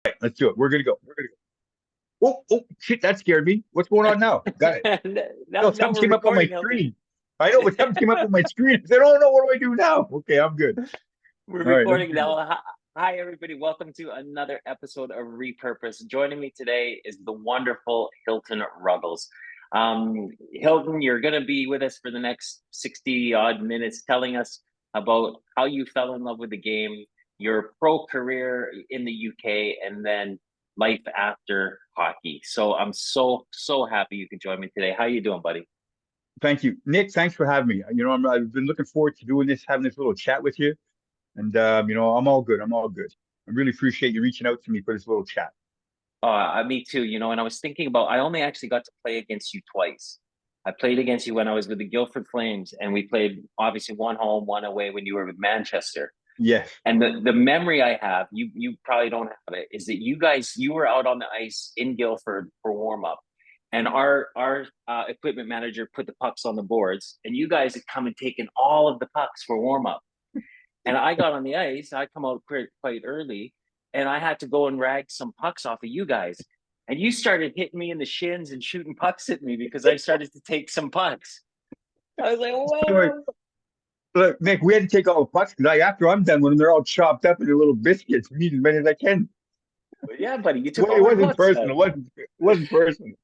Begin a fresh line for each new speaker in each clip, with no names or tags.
Right, let's do it. We're gonna go. We're gonna go. Oh, shit! That scared me. What's going on now? Got it.
Now,
No,
now
something
we're
came up on my
recording, Hilton.
screen. I know, but something came up on my screen. I said, "Oh no, what do I do now?" Okay, I'm good.
We're
All right, let's
recording
do this.
now. Hi, everybody. Welcome to another episode of Repurpose. Joining me today is the wonderful Hilton Ruggles. Hilton, you're going to be with us for the next 60 odd minutes, telling us about how you fell in love with the game, your pro career in the UK, and then life after hockey. So I'm so happy you could join me today. How you doing, buddy?
Thank you, Nick. Thanks for having me. I've been looking forward to doing this, having this little chat with you, and I'm all good. I'm all good. I really appreciate you reaching out to me for this little chat.
Me too, and I was thinking about, I only actually got to play against you twice. I played against you when I was with the Guildford Flames, and we played obviously one home, one away when you were with Manchester.
Yes.
And the memory I have, you probably don't have it, is that you were out on the ice in Guildford for warm up, and our equipment manager put the pucks on the boards, and you guys had come and taken all of the pucks for warm up. And I got on the ice. I come out quite early, and I had to go and rag some pucks off of you guys. And you started hitting me in the shins and shooting pucks at me because I started to take some pucks. I was like,
Sorry.
"Whoa!"
Look, Nick, we had to take all the pucks because after I'm done with them, they're all chopped up into little biscuits. I need as many as I can.
But yeah, buddy, you took
Well,
all
it
my
wasn't
pucks
personal.
then.
It wasn't personal.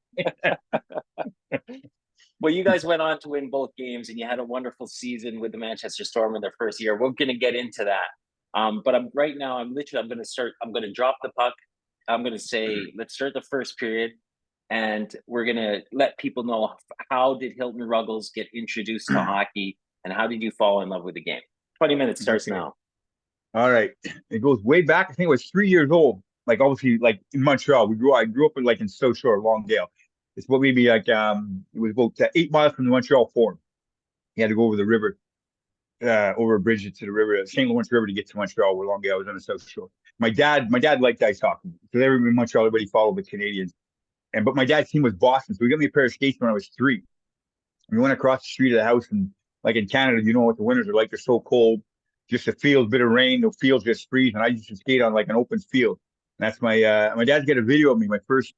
Well, you guys went on to win both games, and you had a wonderful season with the Manchester Storm in their first year. We're going to get into that. But I'm right now. I'm going to start. I'm going to drop the puck. I'm going to say, let's start the first period, and we're going to let people know how did Hilton Ruggles get introduced to hockey, and how did you fall in love with the game. 20 minutes starts
Okay.
now.
All right. It goes way back. I think I was 3 years old. Like obviously, like in Montreal. I grew up in like in South Shore, Longdale. It's what maybe like it was about 8 miles from the Montreal Forum. You had to go over the river, over a bridge to the river, St. Lawrence River to get to Montreal, where Longdale was on the South Shore. My dad liked ice hockey because everybody in Montreal, everybody followed the Canadians. But my dad's team was Boston, so he got me a pair of skates when I was 3. We went across the street of the house, and like in Canada, you know what the winters are like. They're so cold. Just a field, bit of rain, the fields just freeze, and I used to skate on like an open field. And that's my dad's got a video of me, my first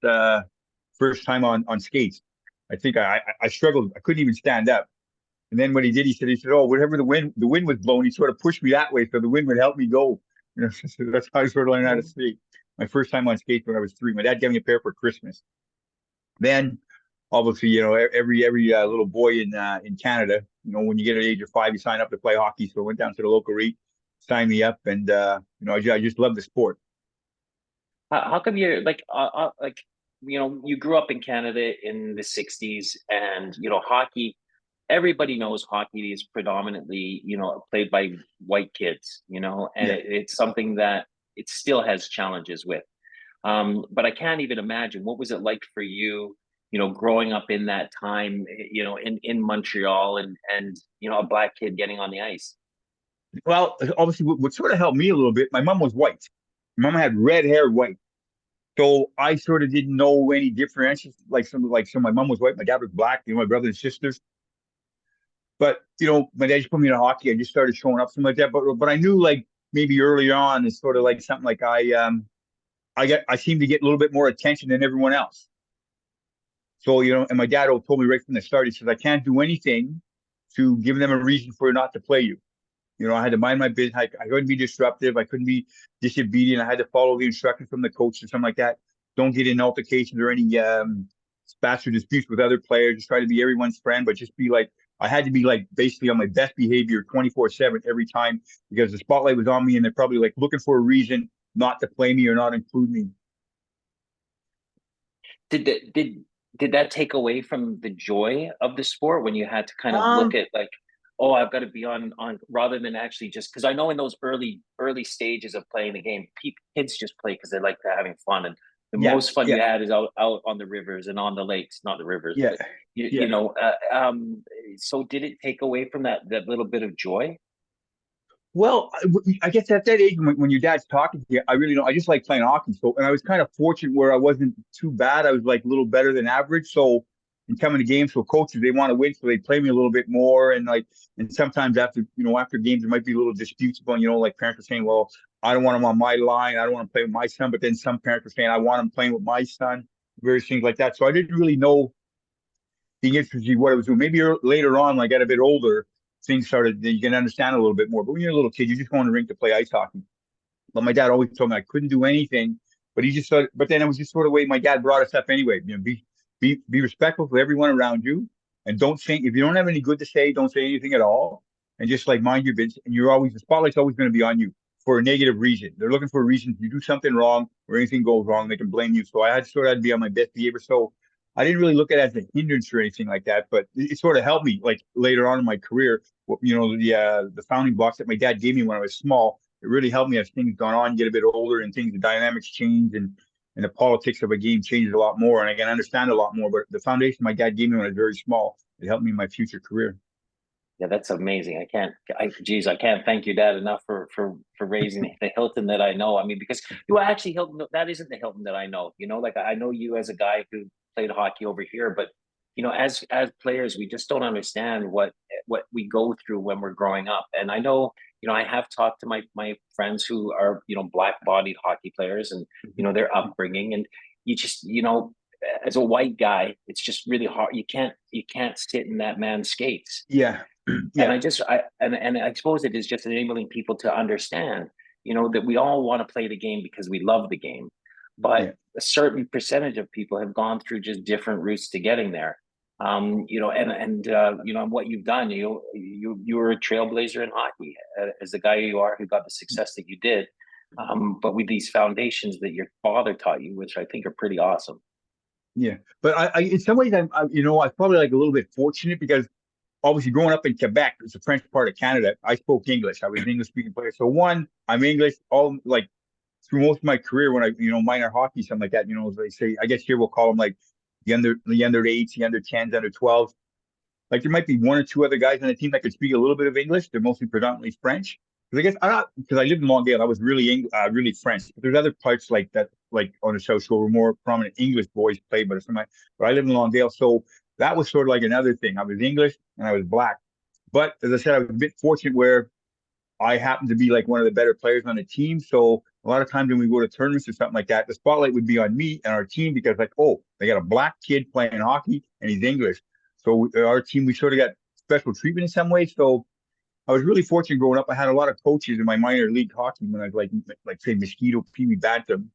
time on skates. I think I struggled. I couldn't even stand up. And then what he said, oh, whatever the wind was blowing, he sort of pushed me that way so the wind would help me go. So that's how I sort of learned how to skate. My first time on skates when I was 3. My dad gave me a pair for Christmas. Then obviously, every little boy in Canada, when you get to the age of 5, you sign up to play hockey. So I went down to the local rink, signed me up, and I just love the sport.
How come you're like you grew up in Canada in the '60s, and hockey. Everybody knows hockey is predominantly played by white kids, and
Yeah.
it's something that it still has challenges with. But I can't even imagine what was it like for you, growing up in that time, in Montreal, and a black kid getting on the ice.
Well, obviously, what sort of helped me a little bit, my mom was white. My mom had red hair, white. So I sort of didn't know any differentials. So my mom was white, my dad was black. My brother and sisters. But my dad just put me in hockey. I just started showing up, something like that. But I knew like maybe early on it's sort of like something like I seemed to get a little bit more attention than everyone else. So and my dad told me right from the start. He says I can't do anything to give them a reason for not to play you. I had to mind my business. I couldn't be disruptive. I couldn't be disobedient. I had to follow the instructions from the coach or something like that. Don't get in altercations or any spats or disputes with other players. Just try to be everyone's friend, but just be like, I had to be like basically on my best behavior 24/7 every time because the spotlight was on me and they're probably like looking for a reason not to play me or not include me.
Did that did did that take away from the joy of the sport when you had to kind of look
Um,
at like, oh, I've got to be on rather than actually just because I know in those early stages of playing the game, kids just play because they like to having fun, and the
yeah,
most fun
yeah,
you had is out on the rivers and on the lakes, not the rivers,
yeah,
but you,
yeah.
you know. So did it take away from that little bit of joy?
Well, I guess at that age, when your dad's talking to you, I really don't. I just like playing hockey. So, and I was kind of fortunate where I wasn't too bad. I was like a little better than average. So, and coming to games. So coaches, they want to win, so they play me a little bit more. And like, and sometimes after, after games, there might be a little disputes going, like parents are saying, well, I don't want him on my line. I don't want to play with my son. But then some parents are saying, I want him playing with my son, various things like that. So I didn't really know the interested what I was doing. Maybe later on, when I got a bit older, things started, you can understand a little bit more. But when you're a little kid, you just go on the rink to play ice hockey. But my dad always told me I couldn't do anything. But he just thought, but then it was just sort of the way my dad brought us up anyway. Be respectful for everyone around you, and don't say if you don't have any good to say, don't say anything at all, and just like mind your business. And you're always the spotlight's always going to be on you for a negative reason. They're looking for a reason. If you do something wrong or anything goes wrong, they can blame you. So I had sort of had to be on my best behavior. So I didn't really look at it as a hindrance or anything like that, but it sort of helped me like later on in my career. The founding blocks that my dad gave me when I was small, it really helped me as things gone on, get a bit older, and things, the dynamics change, and the politics of a game changes a lot more, and I can understand a lot more. But the foundation my dad gave me when I was very small, it helped me in my future career.
Yeah, that's amazing. I can't thank your dad enough for raising the Hilton that I know. I mean, because you actually Hilton, that isn't the Hilton that I know. Like I know you as a guy who played hockey over here, but as players, we just don't understand what we go through when we're growing up. And I know, I have talked to my friends who are, black-bodied hockey players and, their upbringing, and you just, as a white guy, it's just really hard. You can't sit in that man's skates.
Yeah,
And
yeah,
I suppose it is just enabling people to understand, that we all want to play the game because we love the game, but
yeah,
a certain percentage of people have gone through just different routes to getting there. And what you've done, you were a trailblazer in hockey as the guy you are who got the success that you did. But with these foundations that your father taught you, which I think are pretty awesome.
yeah. But I in some ways, I probably like a little bit fortunate because obviously growing up in Quebec, it's a French part of Canada. I spoke English. I was an English speaking player. So one, I'm English. All like through most of my career when I, minor hockey, something like that, as they say, I guess here we'll call them like the under eights, the under tens, under 12s. Like there might be one or two other guys on the team that could speak a little bit of English. They're mostly predominantly French. Because I guess because I lived in Longueuil, I was really French. But there's other parts like that, like on the South Shore, where more prominent English boys played. But I lived in Longueuil, so that was sort of like another thing. I was English and I was black. But as I said, I was a bit fortunate where I happened to be like one of the better players on the team. So a lot of times when we go to tournaments or something like that, the spotlight would be on me and our team because like, oh, they got a black kid playing hockey and he's English. So our team, we sort of got special treatment in some ways. So I was really fortunate growing up. I had a lot of coaches in my minor league hockey when I was like say Mosquito, Pee Wee Bantam,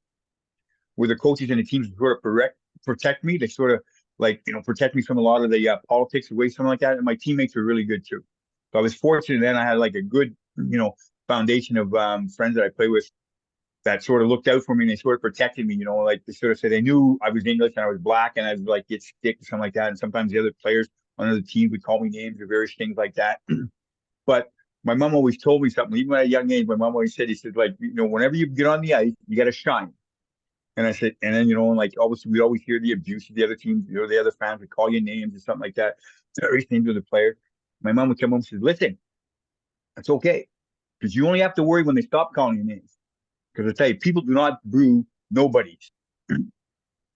where the coaches and the teams sort of protect me. They sort of like protect me from a lot of the politics or ways, something like that. And my teammates were really good too. So I was fortunate. Then I had like a good foundation of friends that I play with that sort of looked out for me and they sort of protected me. Like they sort of said they knew I was English and I was black and I would like get stick or something like that. And sometimes the other players on other teams would call me names or various things like that. But my mom always told me something, even at a young age. My mom always said, he said, like, whenever you get on the ice, you got to shine. And I said, and then, like, obviously, we always hear the abuse of the other teams, the other fans would call you names or something like that, various names of the player. My mom would come home and say, listen, it's okay. Because you only have to worry when they stop calling you names. Because I tell you, people do not boo nobodies.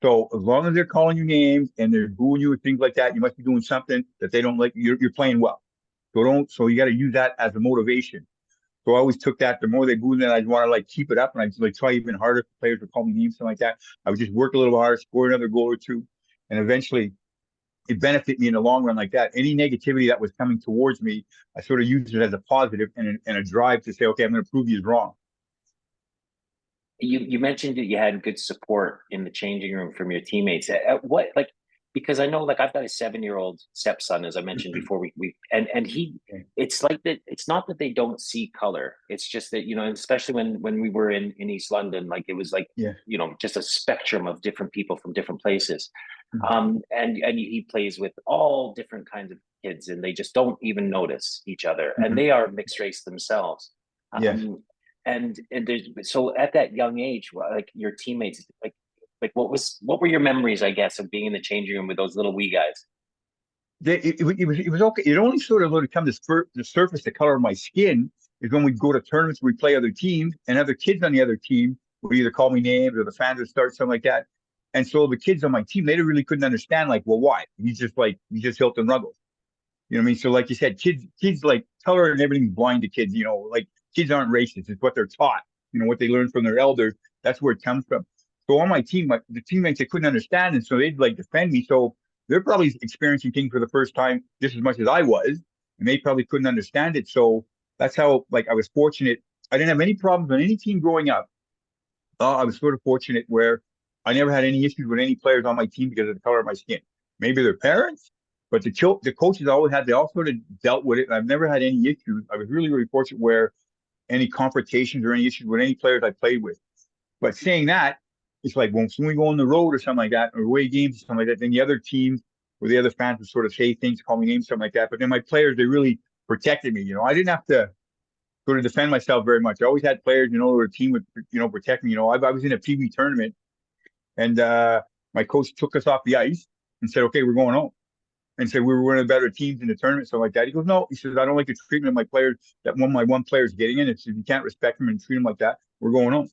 So as long as they're calling you names and they're booing you and things like that, you must be doing something that they don't like. You're playing well. So you got to use that as a motivation. So I always took that. The more they booed, then I'd want to like keep it up, and I'd like try even harder. Players would call me names, something like that. I would just work a little harder, score another goal or two, and eventually it benefited me in the long run like that. Any negativity that was coming towards me, I sort of used it as a positive and a drive to say, okay, I'm going to prove you wrong.
You mentioned that you had good support in the changing room from your teammates. What like because I know like I've got a 7-year-old stepson, as I mentioned before. And he
Okay.
it's like that. It's not that they don't see color. It's just that especially when we were in East London, like it was like
Yeah.
just a spectrum of different people from different places.
Mhm.
And he plays with all different kinds of kids, and they just don't even notice each other, and
Mhm.
they are mixed race themselves.
Yes.
And there's so at that young age, like your teammates, like what were your memories, I guess, of being in the changing room with those little wee guys?
It was okay. It only sort of come the surface, the color of my skin is when we go to tournaments, we play other teams, and other kids on the other team would either call me names or the fans would start something like that. And so the kids on my team, they really couldn't understand, like, well, why? He's just Hilton Ruggles. You know what I mean? So like you said, kids like color and everything's blind to kids, like kids aren't racist. It's what they're taught, what they learn from their elders. That's where it comes from. So on my team, the teammates, they couldn't understand. And so they'd like defend me. So they're probably experiencing things for the first time just as much as I was. And they probably couldn't understand it. So that's how, like, I was fortunate. I didn't have any problems on any team growing up. I was sort of fortunate where I never had any issues with any players on my team because of the color of my skin. Maybe their parents, but the coaches always had, they all sort of dealt with it. And I've never had any issues. I was really, really fortunate where any confrontations or any issues with any players I played with. But saying that, it's like when we go on the road or something like that, or away games or something like that, then the other teams or the other fans would sort of say things, call me names, something like that. But then my players, they really protected me. I didn't have to sort of defend myself very much. I always had players, or a team would, protect me. I was in a PB tournament and my coach took us off the ice and said, okay, we're going home. And said we were one of the better teams in the tournament, something like that. He goes, no. He says, I don't like the treatment of my players that my one player's getting in. If you can't respect them and treat them like that, we're going home.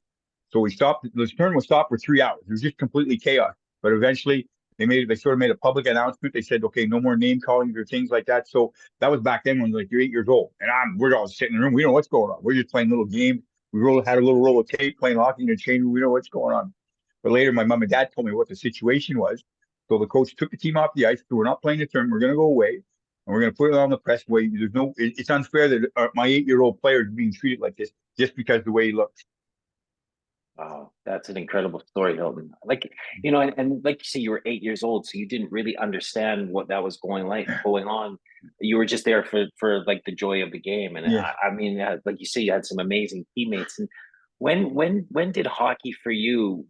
So we stopped. The tournament was stopped for 3 hours. It was just completely chaos. But eventually, they sort of made a public announcement. They said, okay, no more name calling or things like that. So that was back then when like you're 8 years old, and we're all sitting in the room. We know what's going on. We're just playing little games. Had a little roll of tape, playing hockey in the change room. We know what's going on. But later, my mom and dad told me what the situation was. So the coach took the team off the ice. So we're not playing the tournament. We're going to go away, and we're going to put it on the press way. It's unfair that my 8-year-old player is being treated like this just because of the way he looks.
Wow, that's an incredible story, Hilton. Like, and like you say, you were 8 years old, so you didn't really understand what that was going on. You were just there for like the joy of the game. And
Yes.
I mean, like you say, you had some amazing teammates. And when did hockey for you?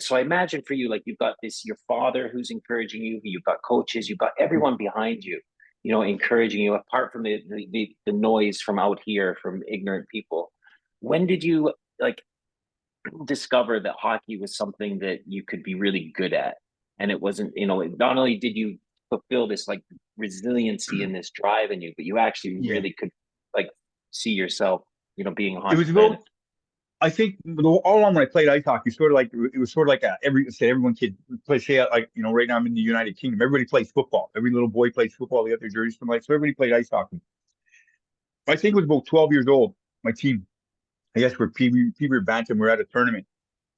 So I imagine for you, like you've got your father who's encouraging you, you've got coaches, you've got everyone behind you, encouraging you. Apart from the noise from out here from ignorant people, when did you like discover that hockey was something that you could be really good at? And it wasn't, not only did you fulfill this like resiliency and this drive in you, but you actually
Yeah.
really could like see yourself, being a
It
hockey
was
player.
about, I think all along when I played ice hockey, sort of like it was sort of like everyone kid play. Say like right now I'm in the United Kingdom. Everybody plays football. Every little boy plays football. They got their jerseys from like so. Everybody played ice hockey. I think it was about 12 years old. My team, I guess we're PB Bantam. We're at a tournament,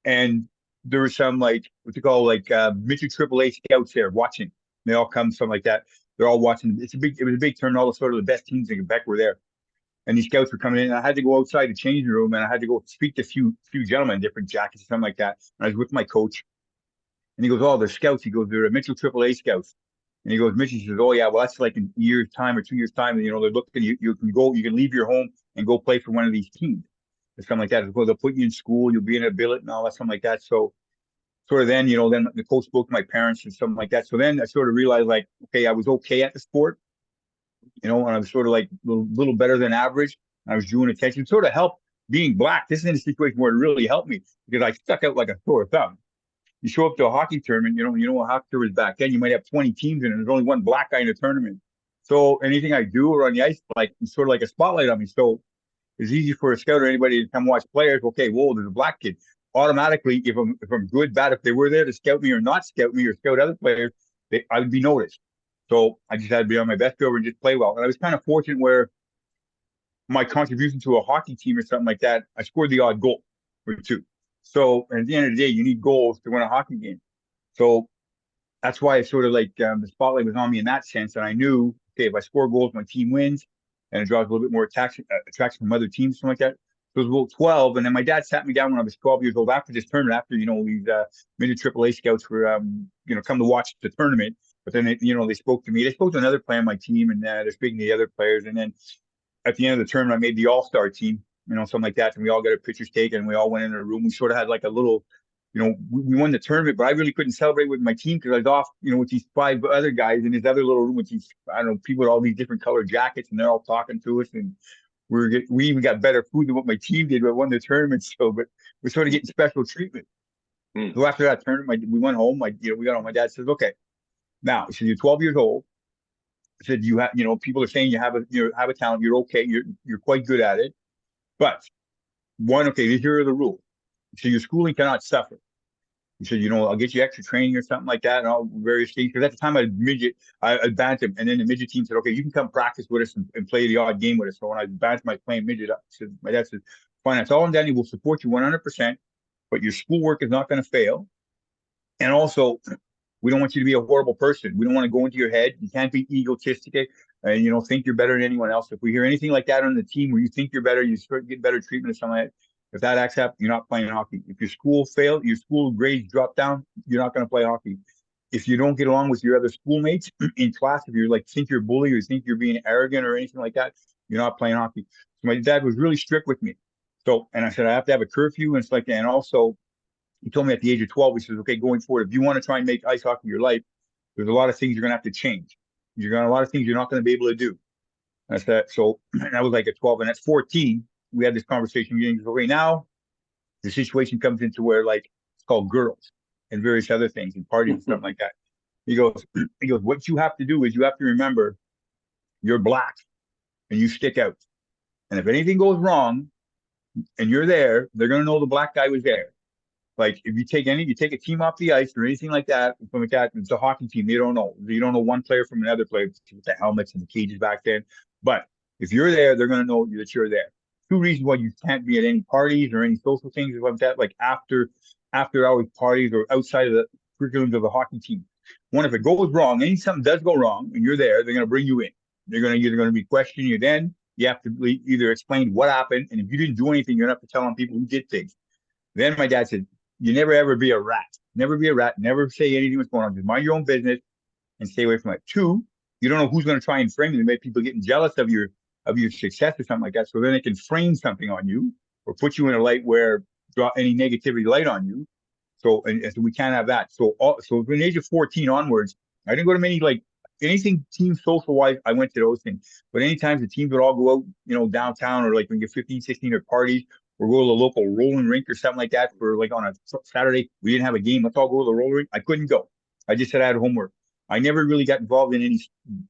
and there was some like what you call like Mitchell AAA scouts there watching. They all come something like that. They're all watching. It was a big tournament. All the sort of the best teams in Quebec were there. And these scouts were coming in. And I had to go outside the changing room, and I had to go speak to a few gentlemen, different jackets, something like that. And I was with my coach, and he goes, "Oh, they're scouts." He goes, "They're Mitchell AAA scouts." And he goes, "Mitchell," he says, "Oh yeah, well that's like in a year's time or 2 years time. And, they're looking. You can go, you can leave your home and go play for one of these teams, or something like that. Well, they'll put you in school. You'll be in a billet and all that, something like that." So sort of then, then the coach spoke to my parents and something like that. So then I sort of realized like, okay, I was okay at the sport, and I was sort of like little better than average. I was drawing attention, sort of helped being black. This is in a situation where it really helped me because I stuck out like a sore thumb. You show up to a hockey tournament, what hockey was back then. You might have 20 teams in it. There's only one black guy in the tournament. So anything I do or on the ice, like it's sort of like a spotlight on me. So it's easy for a scout or anybody to come watch players. Okay, whoa, there's a black kid. Automatically, if I'm good, bad, if they were there to scout me or not scout me or scout other players, I would be noticed. So I just had to be on my best over and just play well. And I was kind of fortunate where my contribution to a hockey team or something like that, I scored the odd goal or two. So at the end of the day, you need goals to win a hockey game. So that's why I sort of like the spotlight was on me in that sense. And I knew, okay, if I score goals, my team wins and it draws a little bit more attraction from other teams, something like that. So it was about 12. And then my dad sat me down when I was 12 years old after this tournament, after, these midget AAA scouts were, come to watch the tournament. But then, they spoke to me. They spoke to another player on my team and they're speaking to the other players. And then at the end of the tournament, I made the all-star team, something like that. And we all got our pictures taken and we all went in a room. We sort of had like a little, we won the tournament, but I really couldn't celebrate with my team because I was off, with these 5 other guys in this other little room with these, I don't know, people with all these different colored jackets and they're all talking to us. And we even got better food than what my team did. We won the tournament. So, but we're sort of getting special treatment.
Mm.
So after that tournament, we went home. We got home. My dad says, okay, now, he said, you're 12 years old. I said, you have, people are saying you have a talent. You're okay. You're quite good at it. But one, okay, here are the rules. So your schooling cannot suffer. He said, I'll get you extra training or something like that, and all various things. Because at the time I had midget, I bantam, and then the midget team said, okay, you can come practice with us and play the odd game with us. So when I bantam, I playing midget. My dad said, fine, that's all I'm Danny. We'll support you 100%, but your schoolwork is not going to fail. And also, we don't want you to be a horrible person. We don't want to go into your head. You can't be egotistic and think you're better than anyone else. If we hear anything like that on the team where you think you're better, you start get better treatment or something like that. If that acts up, you're not playing hockey. If your school failed, your school grades drop down, you're not going to play hockey. If you don't get along with your other schoolmates in class, if you're like think you're a bully or think you're being arrogant or anything like that, you're not playing hockey. So my dad was really strict with me. So, and I said I have to have a curfew and it's like that. And also, he told me at the age of 12, he says, okay, going forward, if you want to try and make ice hockey your life, there's a lot of things you're going to have to change. You're going to a lot of things you're not going to be able to do. That's that. So I was like at 12 and at 14, we had this conversation. He goes, okay, now the situation comes into where like it's called girls and various other things and parties and stuff like that. He goes, what you have to do is you have to remember you're black and you stick out. And if anything goes wrong and you're there, they're going to know the black guy was there. Like if you take a team off the ice or anything like that, from like that, it's a hockey team. They don't know. You don't know one player from another player with the helmets and the cages back then. But if you're there, they're gonna know that you're there. Two reasons why you can't be at any parties or any social things like that, like after hours parties or outside of the curriculums of the hockey team. One, if it goes wrong, something does go wrong, and you're there, they're gonna bring you in. They're gonna either gonna be questioning you. Then you have to either explain what happened, and if you didn't do anything, you're gonna have to tell on people who did things. Then my dad said, you never ever be a rat. Never be a rat. Never say anything what's going on. Just mind your own business and stay away from it. Two, you don't know who's going to try and frame you. Make people getting jealous of your success or something like that. So then they can frame something on you or put you in a light where draw any negativity light on you. So and so we can't have that. So from the age of 14 onwards, I didn't go to many like anything team social wise. I went to those things. But anytime the teams would all go out, downtown or like when you get 15, 16 or parties or go to the local rolling rink or something like that for like on a Saturday, we didn't have a game. Let's all go to the rolling rink. I couldn't go. I just said I had homework. I never really got involved in any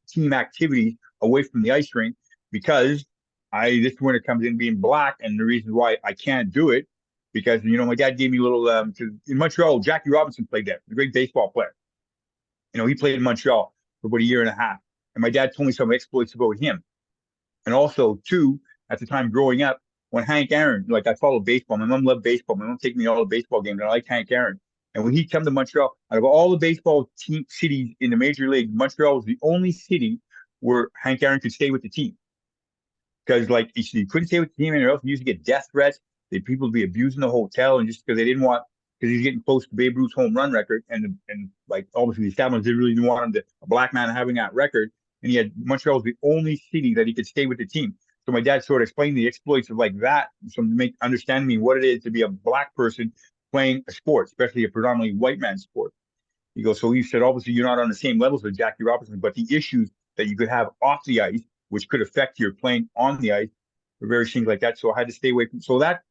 team activities away from the ice rink because this is when it comes in being black and the reason why I can't do it because my dad gave me a little because in Montreal, Jackie Robinson played there, a great baseball player. He played in Montreal for about a year and a half. And my dad told me some exploits about him. And also, too, at the time growing up, when Hank Aaron, like I followed baseball, my mom loved baseball. My mom took me to all the baseball games, and I liked Hank Aaron. And when he come to Montreal, out of all the baseball team cities in the major league, Montreal was the only city where Hank Aaron could stay with the team. Because like he couldn't stay with the team anywhere else. He used to get death threats. People would be abusing the hotel, and just because they didn't want, because he's getting close to Babe Ruth's home run record, and like obviously the establishment didn't really want him a black man having that record. And he had Montreal was the only city that he could stay with the team. So my dad sort of explained the exploits of like that, so to make understand me what it is to be a black person playing a sport, especially a predominantly white man sport. He goes, so he said, obviously you're not on the same levels with Jackie Robinson, but the issues that you could have off the ice, which could affect your playing on the ice, or various things like that. So I had to stay away from. So that,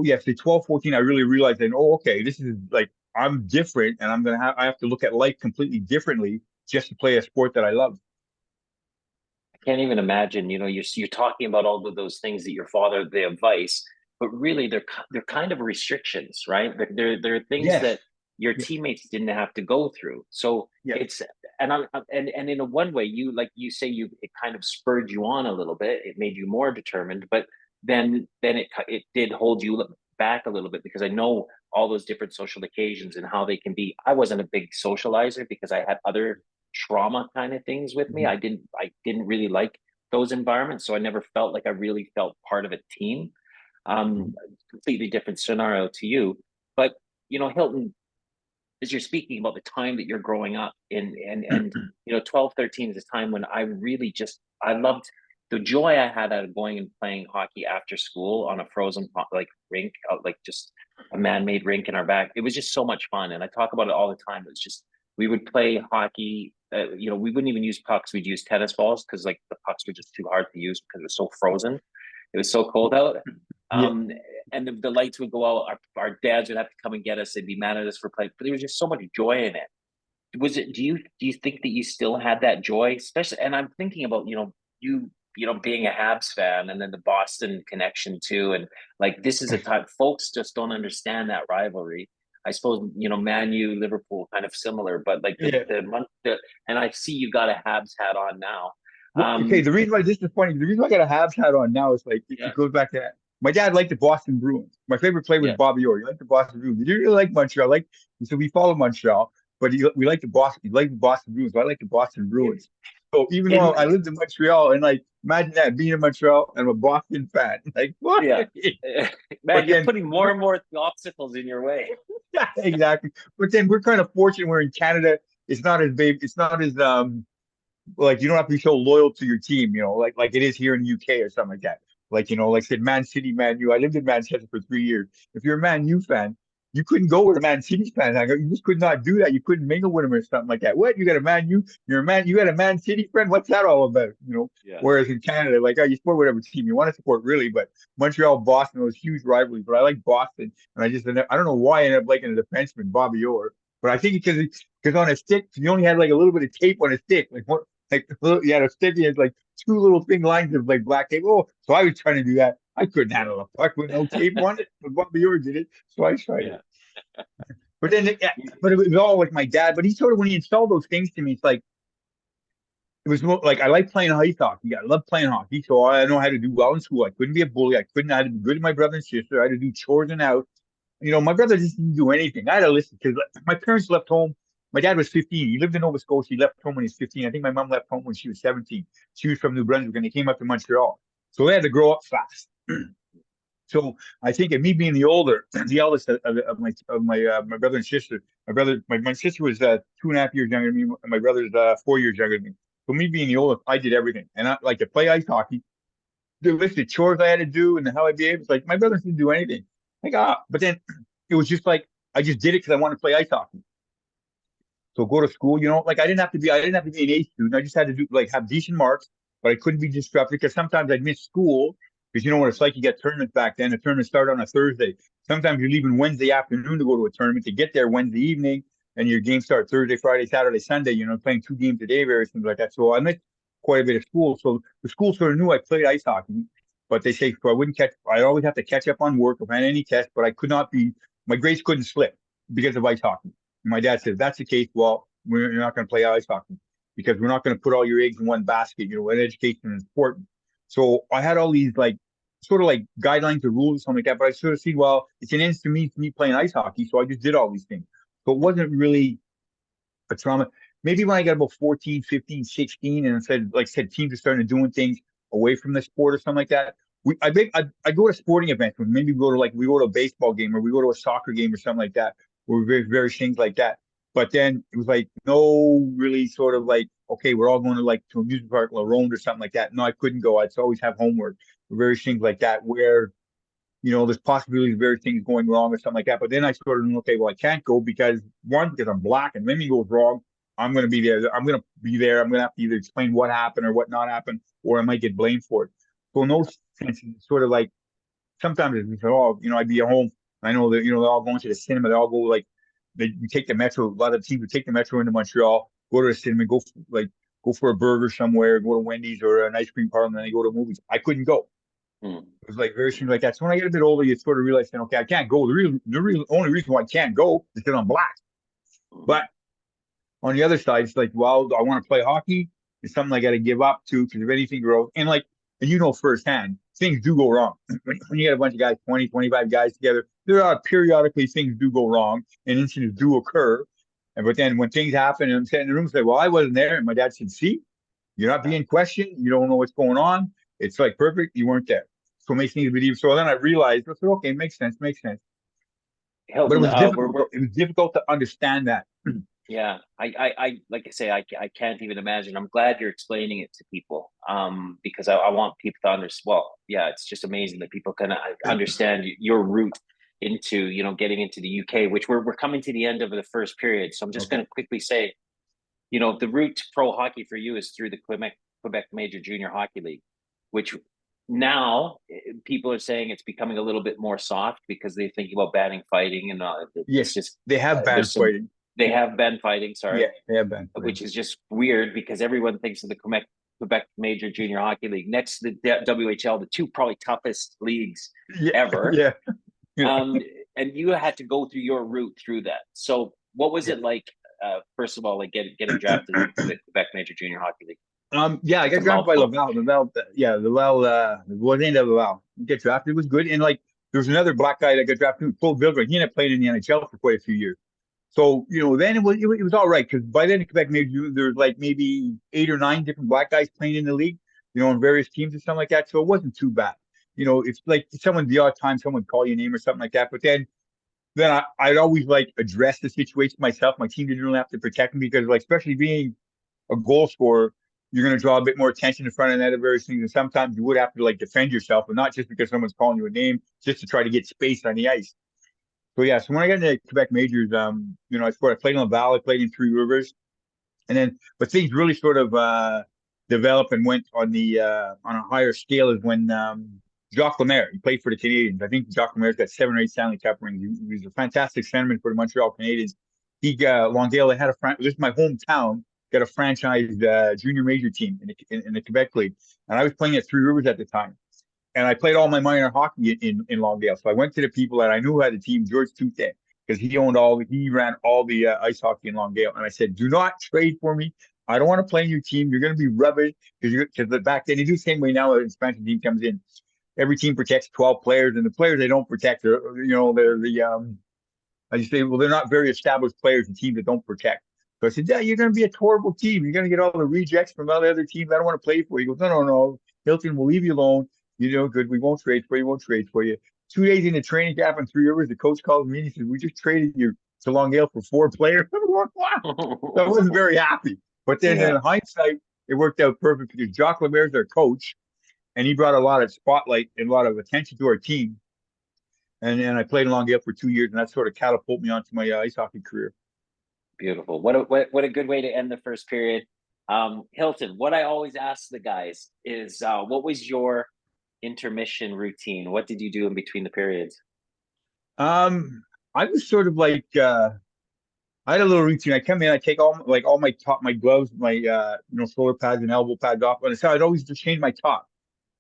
yeah, say 12, 14, I really realized that, okay, this is like I'm different, and I have to look at life completely differently just to play a sport that I love.
Can't even imagine. You're talking about all of those things that your father, the advice, but really they're kind of restrictions, right? They're things
Yes.
that your teammates didn't have to go through. So
Yeah.
it's and in a one way, you like you say it kind of spurred you on a little bit. It made you more determined, but then it did hold you back a little bit because I know all those different social occasions and how they can be. I wasn't a big socializer because I had other trauma kind of things with me.
Mhm.
I didn't really like those environments, so I never felt like I really felt part of a team.
Mhm.
Completely different scenario to you, but Hilton, as you're speaking about the time that you're growing up in, and 12, 13 is a time when I loved the joy I had out of going and playing hockey after school on a frozen like rink, like just a man-made rink in our back. It was just so much fun, and I talk about it all the time. It was just we would play hockey. We wouldn't even use pucks. We'd use tennis balls because like the pucks were just too hard to use because it was so frozen. It was so cold out.
Yeah.
Um, and the lights would go out. Our dads would have to come and get us. They'd be mad at us for playing, but there was just so much joy in it. Was it? Do you think that you still had that joy, especially? And I'm thinking about being a Habs fan and then the Boston connection too, and like this is a time folks just don't understand that rivalry. I suppose, Man U, Liverpool, kind of similar, but like
Yeah.
and I see you got a Habs hat on now.
Well, okay, the reason why this is funny, the reason why I got a Habs hat on now is like it
Yeah,
goes back to that. My dad liked the Boston Bruins. My favorite player was
yeah,
Bobby Orr. He liked the Boston Bruins. He didn't really like Montreal. So we followed Montreal, but we liked the Boston. He liked the Boston Bruins. So I like the Boston Bruins. So even though
in
I lived in Montreal and like imagine that being in Montreal and I'm a Boston fan, like what?
yeah, man,
But
you're
then
putting more and more obstacles in your way.
yeah, exactly. But then we're kind of fortunate. We're in Canada. It's not as big. It's not as like you don't have to be so loyal to your team, like it is here in the UK or something like that. Like like I said, Man City, Man U. I lived in Manchester for 3 years. If you're a Man U fan, you couldn't go where the Man City fans hang out. You just could not do that. You couldn't mingle with them or something like that. What? You got a Man U? You got a Man City friend? What's that all about?
Yeah,
Whereas in Canada, like you support whatever team you want to support, really. But Montreal, Boston, those huge rivalries. But I like Boston, and I don't know why I ended up liking a defenseman, Bobby Orr. But I think because on a stick, you only had like a little bit of tape on a stick, like what like you had a stick, you had like two little thin lines of like black tape. Oh, so I was trying to do that. I couldn't
yeah,
handle a puck with no tape on it, but Bobby Orr did it, so I tried
yeah.
it. But then, yeah, but it was all like my dad. But he sort of when he installed those things to me, it's like it was more like I like playing ice hockey. I love playing hockey, so I know how to do well in school. I couldn't be a bully. I couldn't. I had to be good to my brother and sister. I had to do chores and out. My brother just didn't do anything. I had to listen because my parents left home. My dad was 15. He lived in Nova Scotia. He left home when he was 15. I think my mom left home when she was 17. She was from New Brunswick and they came up to Montreal. So they had to grow up fast. So I think of me being the older, the eldest of my brother and sister. My sister was 2.5 years younger than me, and my brother's 4 years younger than me. So me being the oldest, I did everything, and I like to play ice hockey. The list of chores I had to do and how I'd be able. It's like my brothers didn't do anything. Like but then it was just like I just did it because I wanted to play ice hockey. So go to school, like I didn't have to be an A student. I just had to do like have decent marks, but I couldn't be disrupted because sometimes I'd miss school because you know what it's like. You get tournaments back then. The tournament started on a Thursday. Sometimes you're leaving Wednesday afternoon to go to a tournament to get there Wednesday evening, and your games start Thursday, Friday, Saturday, Sunday. Playing 2 games a day, various things like that. So I missed quite a bit of school. So the school sort of knew I played ice hockey, but they say so I wouldn't catch. I always have to catch up on work if I had any test, but I could not be. My grades couldn't slip because of ice hockey. My dad said, if that's the case, well, you're not going to play ice hockey because we're not going to put all your eggs in one basket. Education is important. So I had all these like sort of like guidelines or rules or something like that. But I sort of see, well, it's an end to me playing ice hockey. So I just did all these things. So it wasn't really a trauma. Maybe when I got about 14, 15, 16, and said teams are starting to doing things away from the sport or something like that. I go to sporting events when maybe we go to a baseball game or we go to a soccer game or something like that, or various things like that. But then it was like no really sort of like okay, we're all going to like to amusement park La Ronde or something like that. No, I couldn't go. I'd always have homework or various things like that where there's possibilities of various things going wrong or something like that. But then I sort of okay, well, I can't go because because I'm black and if anything goes wrong, I'm going to be there. I'm going to be there. I'm going to have to either explain what happened or what not happened, or I might get blamed for it. So in those senses, it's sort of like sometimes it's I'd be at home. I know that they're all going to the cinema. They all go like you take the metro. A lot of teams would take the metro into Montreal, go to the cinema, go for a burger somewhere, go to Wendy's or an ice cream parlor, and then they go to movies. I couldn't go.
Hmm.
It was like very things like that. So when I get a bit older, you sort of realize, okay, I can't go. The only reason why I can't go is because I'm black.
Hmm.
But on the other side, it's like, well, I want to play hockey. It's something I got to give up to because if anything goes, and firsthand, things do go wrong. When you get a bunch of guys, 20, 25 guys together, there are periodically things do go wrong and incidents do occur. But then when things happen and I'm sitting in the room, say, well, I wasn't there. And my dad said, see, you're not being questioned. You don't know what's going on. It's like perfect. You weren't there. So it makes things believe. So then I realized, I said, okay, makes sense, makes sense. But it
Hilton,
was difficult. It was difficult to understand that.
yeah, I like I say, I can't even imagine. I'm glad you're explaining it to people, because I want people to understand. Well, yeah, it's just amazing that people can understand your route into, getting into the UK, which we're coming to the end of the first period. So I'm just
Okay.
going to quickly say, the route to pro hockey for you is through the Quebec Major Junior Hockey League, which now people are saying it's becoming a little bit more soft because they think about banning fighting and it's
Yes,
just
they have banned
there's some
fighting.
they have banned fighting,
Yeah,
sorry,
they have banned fighting.
which is just weird because everyone thinks of the Quebec Major Junior Hockey League next to the WHL, the two probably toughest leagues
Yeah,
ever.
yeah, yeah.
Um, and you had to go through your route through that. So what was
Yeah.
it like? First of all, like getting drafted into the Quebec Major Junior Hockey League.
Yeah, I
That's a
got drafted by
mouthful.
Laval. Laval, was named Laval. Get drafted. It was good. And like, there was another black guy that got drafted, Paul Vilgren. He ended up playing in the NHL for quite a few years. So, then it was all right. Cause by then in Quebec, maybe there's like maybe 8 or 9 different black guys playing in the league, in various teams or something like that. So it wasn't too bad. It's like someone, the odd time someone call your name or something like that. But then I'd always like address the situation myself. My team didn't really have to protect me because, like, especially being a goal scorer, you're going to draw a bit more attention in front of the net of various things. And sometimes you would have to like defend yourself, but not just because someone's calling you a name, just to try to get space on the ice. So yeah, so when I got into Quebec majors, I played in Laval, I played in Three Rivers, and then but things really sort of developed and went on a higher scale is when Jacques Lemaire, he played for the Canadiens. I think Jacques Lemaire's got 7 or 8 Stanley Cup rings. He was a fantastic centerman for the Montreal Canadiens. Longueuil, they had this is my hometown, got a franchise junior major team in the Quebec League, and I was playing at Three Rivers at the time. And I played all my minor hockey in Longdale. So I went to the people that I knew had the team, George Tute, because he ran all the ice hockey in Longdale. And I said, do not trade for me. I don't want to play in your team. You're going to be rubbish because back then, they do the same way now an expansion team comes in. Every team protects 12 players, and the players they don't protect, they're I just say, well, they're not very established players, the teams that don't protect. So I said, yeah, you're going to be a horrible team. You're going to get all the rejects from all the other teams. I don't want to play for you. He goes, no, no, no. Hilton, we'll leave you alone. Good. We won't trade for you. Won't trade for you. 2 days in the training camp in Three Rivers, the coach calls me and he says, we just traded you to Longueuil for 4 players. I'm like, wow. So I wasn't very happy. But then
Yeah.
in hindsight, it worked out perfect because Jacques Lemaire's their coach, and he brought a lot of spotlight and a lot of attention to our team. And I played in Longueuil for 2 years, and that sort of catapulted me onto my ice hockey career.
Beautiful. What a good way to end the first period. Hilton, what I always ask the guys is, what was your intermission routine? What did you do in between the periods?
I was sort of like I had a little routine. I come in, I take all my gloves, my shoulder pads and elbow pads off, and so I'd always just change my top.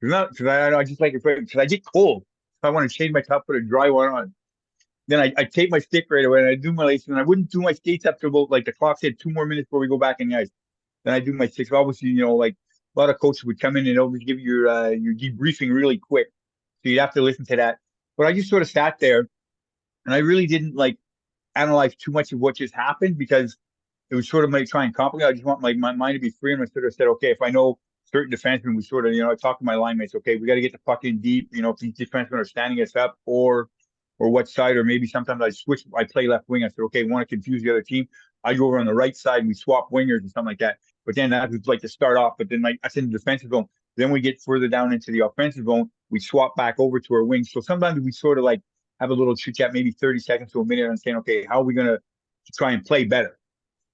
Because I just like it because I get cold. So I want to change my top, put a dry one on. Then I take my stick right away and I do my laces, and I wouldn't do my skates up to about like the clock said 2 more minutes before we go back in the ice. Then I do my sticks. Obviously, like a lot of coaches would come in and always give you your debriefing really quick, so you'd have to listen to that. But I just sort of sat there, and I really didn't like analyze too much of what just happened because it was sort of like trying to complicate. I just want my mind to be free, and I sort of said, okay, if I know certain defensemen, we sort of I talk to my line mates. Okay, we got to get the puck in deep. If these defensemen are standing us up, or what side, or maybe sometimes I switch. I play left wing. I said, okay, want to confuse the other team. I go over on the right side and we swap wingers and something like that. But then that was like to start off. But then like I said, in the defensive zone. Then we get further down into the offensive zone. We swap back over to our wings. So sometimes we sort of like have a little chit chat, maybe 30 seconds to a minute, and saying, okay, how are we gonna try and play better?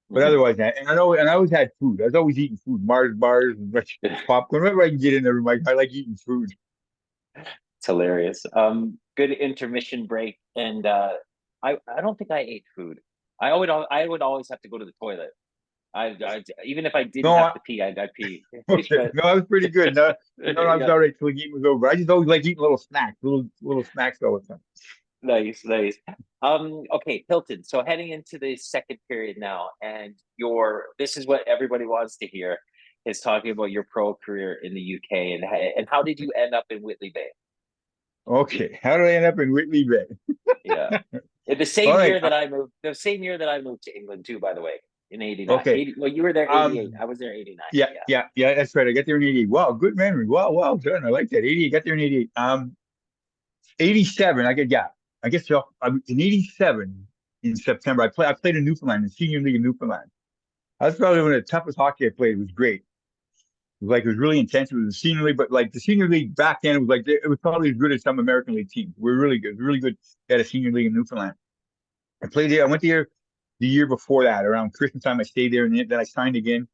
But
Mhm.
otherwise, and I always had food. I was always eating food, Mars bars and popcorn. Whenever I can get in there, I like eating food.
It's hilarious. Good intermission break, and I don't think I ate food. I would always have to go to the toilet. Even if I didn't
No,
have to pee, I'd pee
okay.
because
No, I was pretty good. No, no, I was
yeah,
all right till the game was over. I just always like eating little snacks all the time.
nice, nice. Okay, Hilton. So heading into the second period now, and this is what everybody wants to hear is talking about your pro career in the UK and how did you end up in Whitley Bay?
Okay, how did I end up in Whitley Bay?
Yeah. The
All
same
right.
year that I moved, the same year that I moved to England too, by the way, in 89.
Okay.
80, well, you were there 88.
Um.
I was there 89.
Yeah.
Yeah.
Yeah. Yeah. That's right. I got there in '88. Wow. Good memory. Wow. Wow. Done. I like that. '88. Got there in '88. 87. I guess so. In '87 in September. I played in Newfoundland, the senior league in Newfoundland. That's probably one of the toughest hockey I played. It was great. It was really intense. It was a senior league, but like the senior league back then, it was probably as good as some American league teams. We're really good. Really good at a senior league in Newfoundland. I played there. I went there the year before that, around Christmas time. I stayed there, and then I signed again,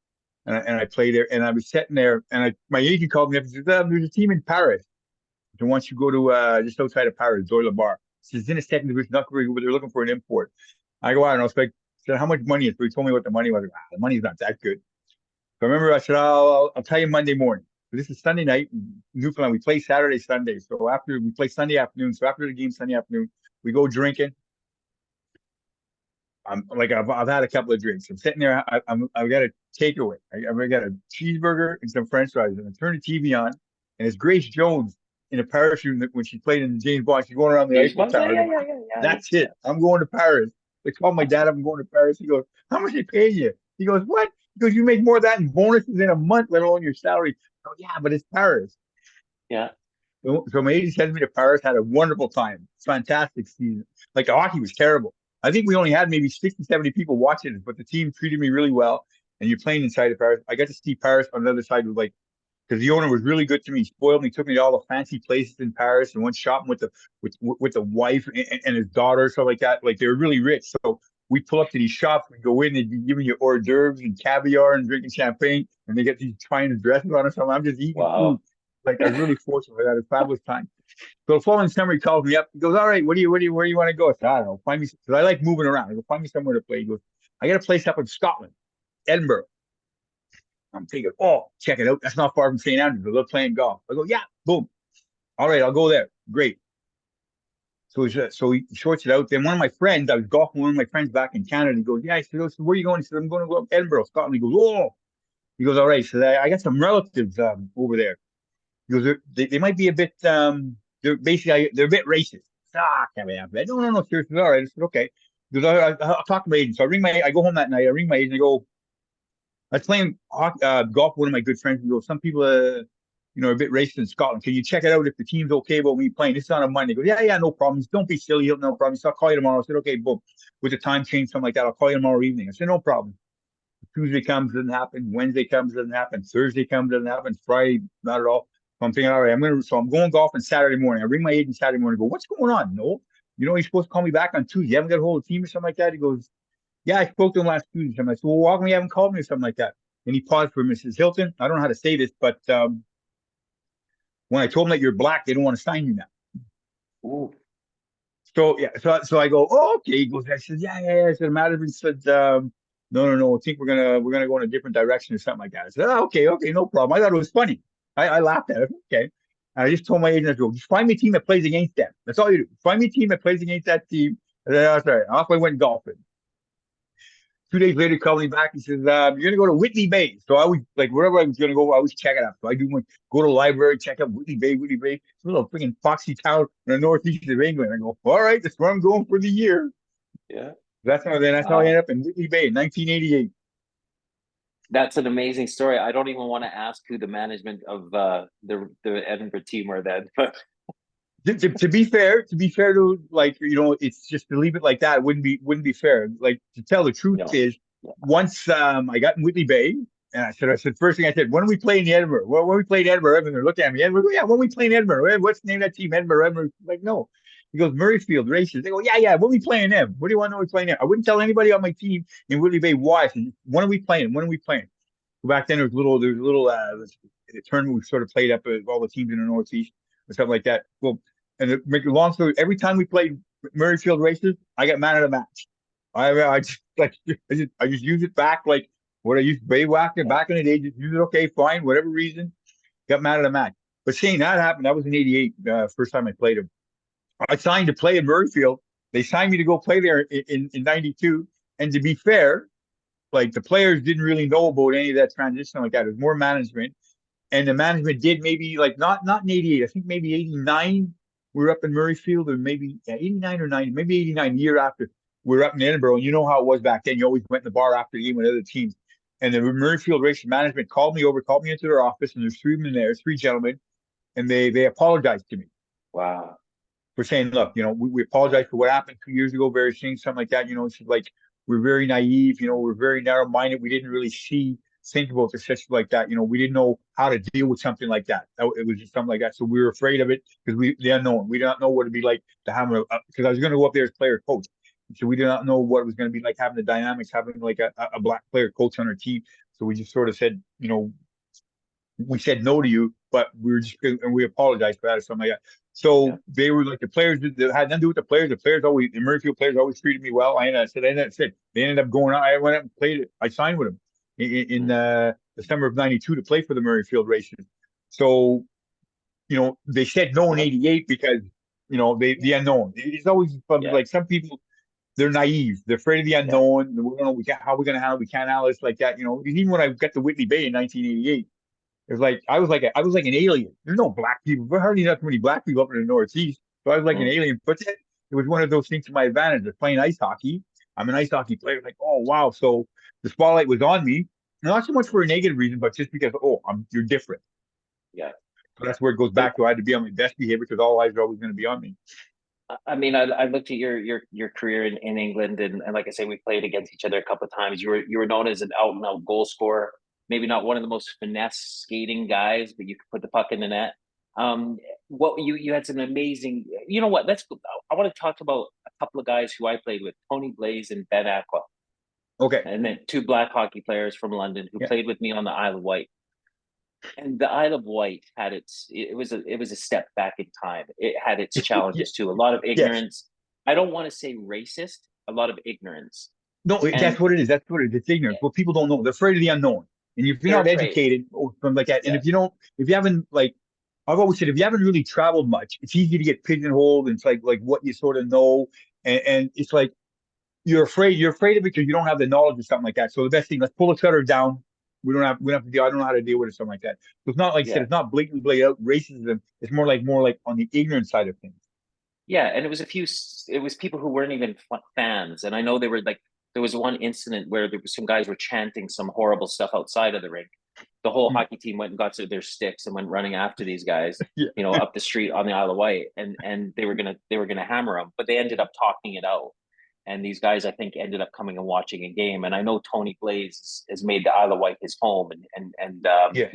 and I played there. And I was sitting there, and my agent called me up and said, "There's a team in Paris. So once you go to just outside of Paris, Zoy Bar. It's in a second division, not very good, but they're looking for an import." I go out and I was like, "Said how much money is?" So he told me what the money was. The money's not that good. So I remember I said, I'll tell you Monday morning. So this is Sunday night in Newfoundland. We play Saturday, Sunday. So after we play Sunday afternoon, so after the game Sunday afternoon, We go drinking. I'm like, I've had a couple of drinks. I'm sitting there. I've got a takeaway. I got a cheeseburger and some French fries. And I turn the TV on, and it's Grace Jones in a parachute when she played in the James Bond. She's going around the
James
Eiffel
Bond. Yeah,
Tower. I
yeah,
go,
yeah, yeah, yeah,
that's
yeah.
it. I'm going to Paris. They call my dad. I'm going to Paris. He goes, how much they paying you? He goes, what? He goes, you make more of that in bonuses in a month, let alone your salary. I go, yeah, but it's Paris.
Yeah.
So my agent sent me to Paris, had a wonderful time. Fantastic season. Like the hockey was terrible. I think we only had maybe 60, 70 people watching it, but the team treated me really well. And you're playing inside of Paris. I got to see Paris on the other side of like, because the owner was really good to me. He spoiled me, took me to all the fancy places in Paris and went shopping with the wife and his daughter, stuff like that. Like they were really rich. So we pull up to these shops, we go in, they'd be giving you hors d'oeuvres and caviar and drinking champagne, and they get these Chinese dresses on or something. I'm just eating food.
Wow.
Like I was really fortunate. I had a fabulous time. So the following summer, he calls me up. He goes, "All right, where do you want to go?" I said, "I don't know. Find me because I like moving around. I go, find me somewhere to play." He goes, "I got a place up in Scotland, Edinburgh." I'm thinking, "Oh, check it out. That's not far from St. Andrews. I love playing golf." I go, "Yeah, boom. All right, I'll go there. Great." So he shorts it out. Then one of my friends, I was golfing with one of my friends back in Canada. He goes, "Yeah." I said, "So where are you going?" He said, "I'm going to go up to Edinburgh, Scotland." He goes, "Oh." He goes, "All right." So I got some relatives over there. He goes, they might be a bit, they're basically, they're a bit racist. Can't be happening. No, no, no, seriously. All right. I said, okay. Because I'll talk to my agent. So I go home that night. I ring my agent. I go, I was playing golf with one of my good friends. He goes, some people, are a bit racist in Scotland. Can you check it out if the team's okay about me playing? This is on a Monday. He goes, yeah, yeah, no problems. Don't be silly. No problem. So I'll call you tomorrow. I said, okay, boom. With the time change, something like that, I'll call you tomorrow evening. I said, no problem. Tuesday comes, doesn't happen. Wednesday comes, doesn't happen. Thursday comes, doesn't happen. Friday, not at all. So I'm thinking, all right, I'm going golfing Saturday morning. I ring my agent Saturday morning. I go, what's going on? No, he's supposed to call me back on Tuesday. You haven't got a hold of the team or something like that. He goes, yeah, I spoke to him last Tuesday. I'm like, so well, how come you haven't called me or something like that? And he paused for Mrs. Hilton. I don't know how to say this, but when I told him that you're black, they don't want to sign you now.
Ooh.
So yeah, so I go, oh, okay. He goes, I said, yeah, yeah, yeah. I said, Madison said, no, no, no. I think we're gonna go in a different direction or something like that. I said, oh, okay, okay, no problem. I thought it was funny. I laughed at it. Okay. And I just told my agent, I go, just find me a team that plays against them. That's all you do. Find me a team that plays against that team. And then that's all right. Off I went golfing. 2 days later, he called me back. He says, "You're gonna go to Whitney Bay." So I was like, wherever I was gonna go, I always check it out. So I do go to the library, check out Whitney Bay, Whitney Bay. It's a little freaking foxy town in the northeast of England. I go, all right, that's where I'm going for the year.
Yeah.
That's how I ended up in Whitney Bay in 1988.
That's an amazing story. I don't even want to ask who the management of the Edinburgh team were then, but
To be fair to like it's just to leave it like that wouldn't be fair. Like to tell the truth
no.
is,
Yeah.
once I got in Whitney Bay, and I said first thing I said, when are we playing the Edinburgh? Well, when we played Edinburgh, they're looking at me. Edinburgh, yeah, when we playing Edinburgh, what's the name of that team? Edinburgh. Like no. He goes Murrayfield Racers. They go, yeah, yeah. When we playing them? What do you want to know? We playing them? I wouldn't tell anybody on my team in Whitney Bay why. I said, when are we playing? When are we playing? Back then, there was a little tournament we sort of played up with all the teams in the Northeast or something like that. Well, and to make a long story, every time we played Murrayfield Racers, I got man of the match. I just like I just use it back like what I used to back in the day. Just use it, okay, fine, whatever reason, got man of the match. But seeing that happen, that was in '88, first time I played him. I signed to play in Murrayfield. They signed me to go play there in '92. And to be fair, like the players didn't really know about any of that transition like that. It was more management, and the management did maybe like not in '88. I think maybe '89. We were up in Murrayfield, or maybe '89 or '90, maybe '89. The year after, we were up in Edinburgh, and you know how it was back then. You always went in the bar after the game with other teams. And the Murrayfield Racing management called me over, called me into their office, and there's three of them in there, three gentlemen, and they apologized to me
Wow.
for saying, look, we apologize for what happened 2 years ago, various things, something like that. It's like we're very naive, we're very narrow minded. We didn't really think about the situation like that. We didn't know how to deal with something like that. It was just something like that. So we were afraid of it because the unknown. We don't know what it'd be like to have because I was going to go up there as player coach. So we did not know what it was going to be like having the dynamics, having like a black player coach on our team. So we just sort of said, we said no to you, but we were just and we apologized for that or something like that. So they were like the players that had nothing to do with the players. The Murrayfield players always treated me well. I said they ended up going out. I went out and played it. I signed with them in the summer of '92 to play for the Murrayfield Racers. So they said no in '88 because the unknown. It's always
Yeah,
like some people, they're naive. They're afraid of the
yeah.
unknown. We don't know how we're gonna handle it. We can't handle it like that. Even when I got to Whitley Bay in 1988, it was like I was like an alien. There's no black people. There hardly not too many black people up in the Northeast. So I was like an
Mm.
alien. But then it was one of those things to my advantage of playing ice hockey. I'm an ice hockey player. Like, oh wow. So the spotlight was on me. Not so much for a negative reason, but just because, you're different.
Yeah.
So that's where it goes back to. I had to be on my best behavior because all eyes are always going to be on me.
I mean, I looked at your career in England, and like I say, we played against each other a couple of times. You were known as an out and out goal scorer. Maybe not one of the most finesse skating guys, but you could put the puck in the net. What you had some amazing. You know what? I want to talk about a couple of guys who I played with: Tony Blaze and Ben Aqua,
Okay.
and then two black hockey players from London who
Yeah.
played with me on the Isle of Wight. And the Isle of Wight had it was a step back in time. It had its
Yeah.
challenges too. A lot of
Yes.
ignorance. I don't want to say racist. A lot of ignorance,
No,
and
that's what it is. That's what it is. It's ignorance. What people don't know. They're afraid of the unknown. And if you're
they're
not
afraid.
educated or from like that, and
Yeah,
if you haven't like, I've always said, if you haven't really traveled much, it's easy to get pigeonholed. And it's like what you sort of know, and it's like you're afraid. You're afraid of it because you don't have the knowledge or something like that. So the best thing, let's pull each other down. We don't have to deal. I don't know how to deal with it, something like that. So it's not like I said,
yeah,
it's not blatantly laid out racism. It's more like on the ignorant side of things.
yeah. And it was a few. It was people who weren't even fans, and I know they were like. There was one incident where there was some guys were chanting some horrible stuff outside of the rink. The whole
Mm.
hockey team went and got their sticks and went running after these guys,
Yeah,
up the street on the Isle of Wight, and they were gonna hammer them, but they ended up talking it out. And these guys, I think, ended up coming and watching a game. And I know Tony Blaze has made the Isle of Wight his home, and
yeah,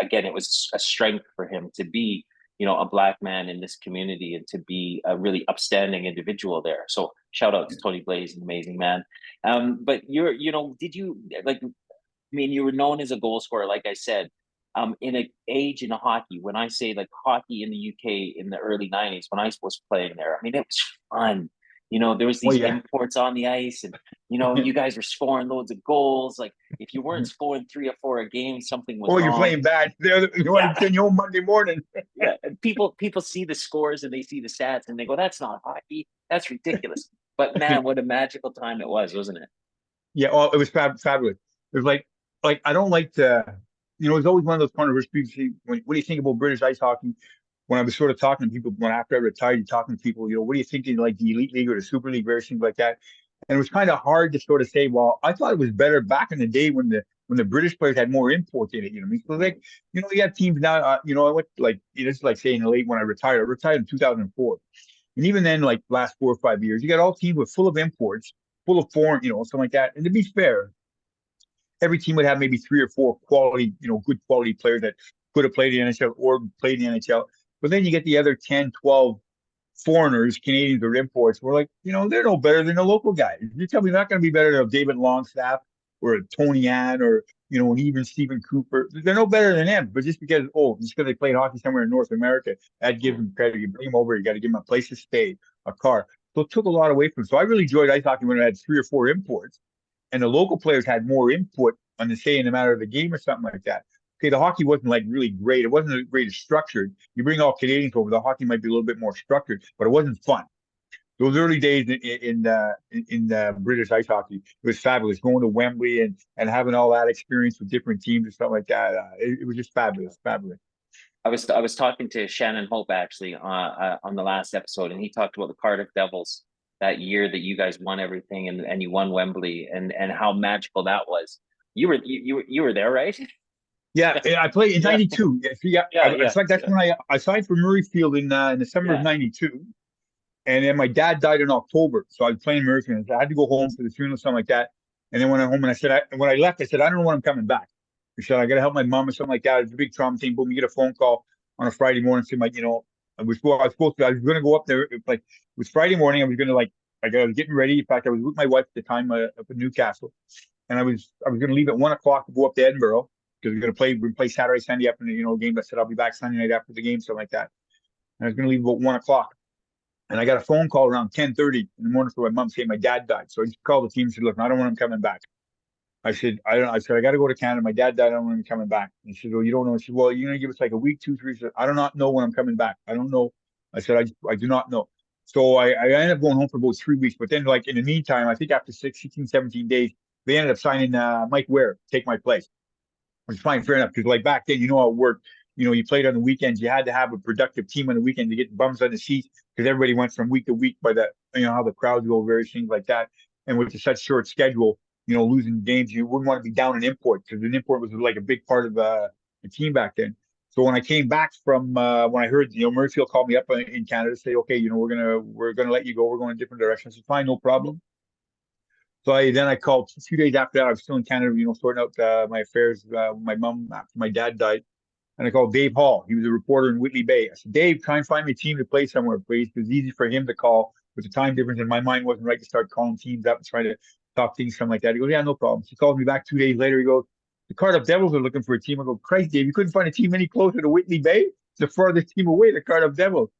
again, it was a strength for him to be a black man in this community and to be a really upstanding individual there. So shout out to Tony Blaze, an amazing man. But did you like? I mean, you were known as a goal scorer, like I said. In an age in hockey, when I say like hockey in the UK in the early '90s, when I was playing there, I mean it was fun. There was
oh
these
yeah.
imports on the ice, and you guys were scoring loads of goals. Like if you weren't scoring 3 or 4 a game, something was
Oh, you're
wrong.
playing bad. You want
Yeah,
to send you home Monday morning.
yeah. And people see the scores and they see the stats and they go, "That's not hockey. That's ridiculous." But man, what a magical time it was, wasn't it?
Yeah, it was fabulous. It was like I don't like to, it's always one of those controversial people say, what do you think about British ice hockey? When I was sort of talking to people, when after I retired, you talking to people, what do you think of like the Elite League or the Super League, various things like that? And it was kind of hard to sort of say, well, I thought it was better back in the day when the British players had more import in it. You know what I mean? So like, you have teams now. I went like it's like saying late when I retired. I retired in 2004. And even then, like last 4 or 5 years, you got all teams with full of imports, full of foreign, something like that. And to be fair, every team would have maybe 3 or 4 quality, good quality players that could have played in the NHL or played in the NHL. But then you get the other 10, 12 foreigners, Canadians or imports. We're like, they're no better than the local guys. You tell me they're not going to be better than a David Longstaff or a Tony Ann or, and even Stephen Cooper. They're no better than them. But just because they played hockey somewhere in North America, that gives them credit. You bring them over, you got to give them a place to stay, a car. So it took a lot away from them. So I really enjoyed ice hockey when I had 3 or 4 imports and the local players had more input on the say in the matter of the game or something like that. Okay, the hockey wasn't like really great. It wasn't as great as structured. You bring all Canadians over, the hockey might be a little bit more structured, but it wasn't fun. Those early days in British ice hockey, it was fabulous. Going to Wembley and having all that experience with different teams and stuff like that, it was just fabulous, fabulous.
I was talking to Shannon Hope actually on the last episode, and he talked about the Cardiff Devils that year that you guys won everything and you won Wembley and how magical that was. You were there, right?
Yeah, I played in
Yeah,
'92. Yeah,
yeah,
in
yeah,
fact, that's
yeah,
when I signed for Murrayfield in the summer of
yeah.
'92. And then my dad died in October, so I was playing American. I had to go home for the funeral, something like that. And then when I went home, and when I left, I said, I don't know when I'm coming back. I said, I got to help my mom or something like that. It's a big trauma thing. Boom, you get a phone call on a Friday morning, saying like, I was going to go up there. It was Friday morning. I was going to I was getting ready. In fact, I was with my wife at the time up in Newcastle, and I was going to leave at 1 o'clock to go up to Edinburgh because we play Saturday, Sunday afternoon, game. I said I'll be back Sunday night after the game, something like that. And I was going to leave about 1 o'clock. And I got a phone call around 10:30 in the morning from my mom saying my dad died. So I just called the team and said, look, I don't want him coming back. I said, I don't I said, I got to go to Canada. My dad died. I don't want him coming back. And she said, well, you don't know. She said, well, you're going to give us like a week, 2, 3. Said, I do not know when I'm coming back. I don't know. I said, I do not know. So I ended up going home for about 3 weeks. But then, like, in the meantime, I think after 16, 17 days, they ended up signing Mike Ware to take my place, which is fine, fair enough. Because, like, back then, you know how it worked. You know, you played on the weekends. You had to have a productive team on the weekend to get bums on the seats because everybody went from week to week by the, you know, how the crowds go, various things like that. And with such short schedule, you know, losing games, you wouldn't want to be down an import because an import was like a big part of the team back then. So when I came back from when I heard, you know, Murrayfield called me up in Canada, say, okay, you know, we're gonna let you go. We're going a different direction. I said, fine, no problem. So I called 2 days after that. I was still in Canada, you know, sorting out my affairs. My mom after my dad died, and I called Dave Hall. He was a reporter in Whitley Bay. I said, Dave, try and find me a team to play somewhere, please, because it's easy for him to call. But the time difference in my mind wasn't right to start calling teams up and trying to talk things, something like that. He goes, yeah, no problem. He calls me back 2 days later. He goes, the Cardiff Devils are looking for a team. I go, Christ, Dave, you couldn't find a team any closer to Whitley Bay? It's the farthest team away, the Cardiff Devils.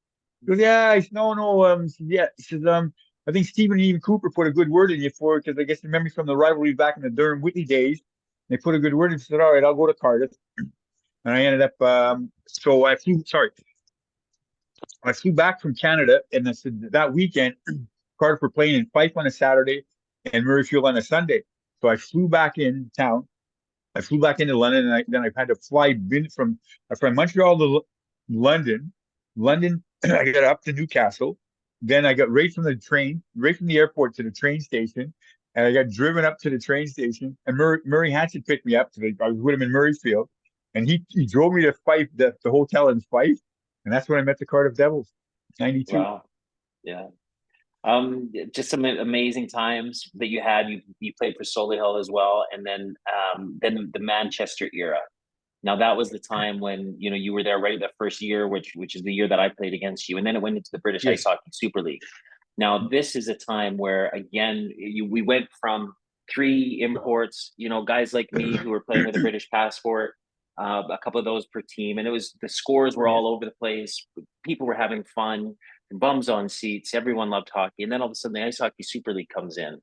He goes, yeah, I said, no, no, yeah. He says, I think Stephen and Ian Cooper put a good word in you for it because I guess the memory from the rivalry back in the Durham Whitley days. They put a good word in. He said, all right, I'll go to Cardiff. And I ended up, so I flew back from Canada, and I said that weekend, Cardiff were playing in Fife on a Saturday and Murrayfield on a Sunday. So I flew back in town. I flew back into London, and then I had to fly from Montreal to London. London, I got up to Newcastle. Then I got right from the airport to the train station, and I got driven up to the train station. And Murray Hansen picked me up. I was with him in Murrayfield, and he drove me to Fife, the hotel in Fife, and that's when I met the Cardiff Devils, '92.
Wow. Yeah. Just some amazing times that you had. You played for Solihull as well, and then the Manchester era. Now that was the time when you know you were there right the first year, which is the year that I played against you, and then it went into the British Ice
Yes,
Hockey Super League. Now this is a time where again we went from three imports, you know, guys like me who were playing with a British passport, a couple of those per team, and it was the scores were
yes,
all over the place. People were having fun, bums on seats. Everyone loved hockey, and then all of a sudden the Ice Hockey Super League comes in,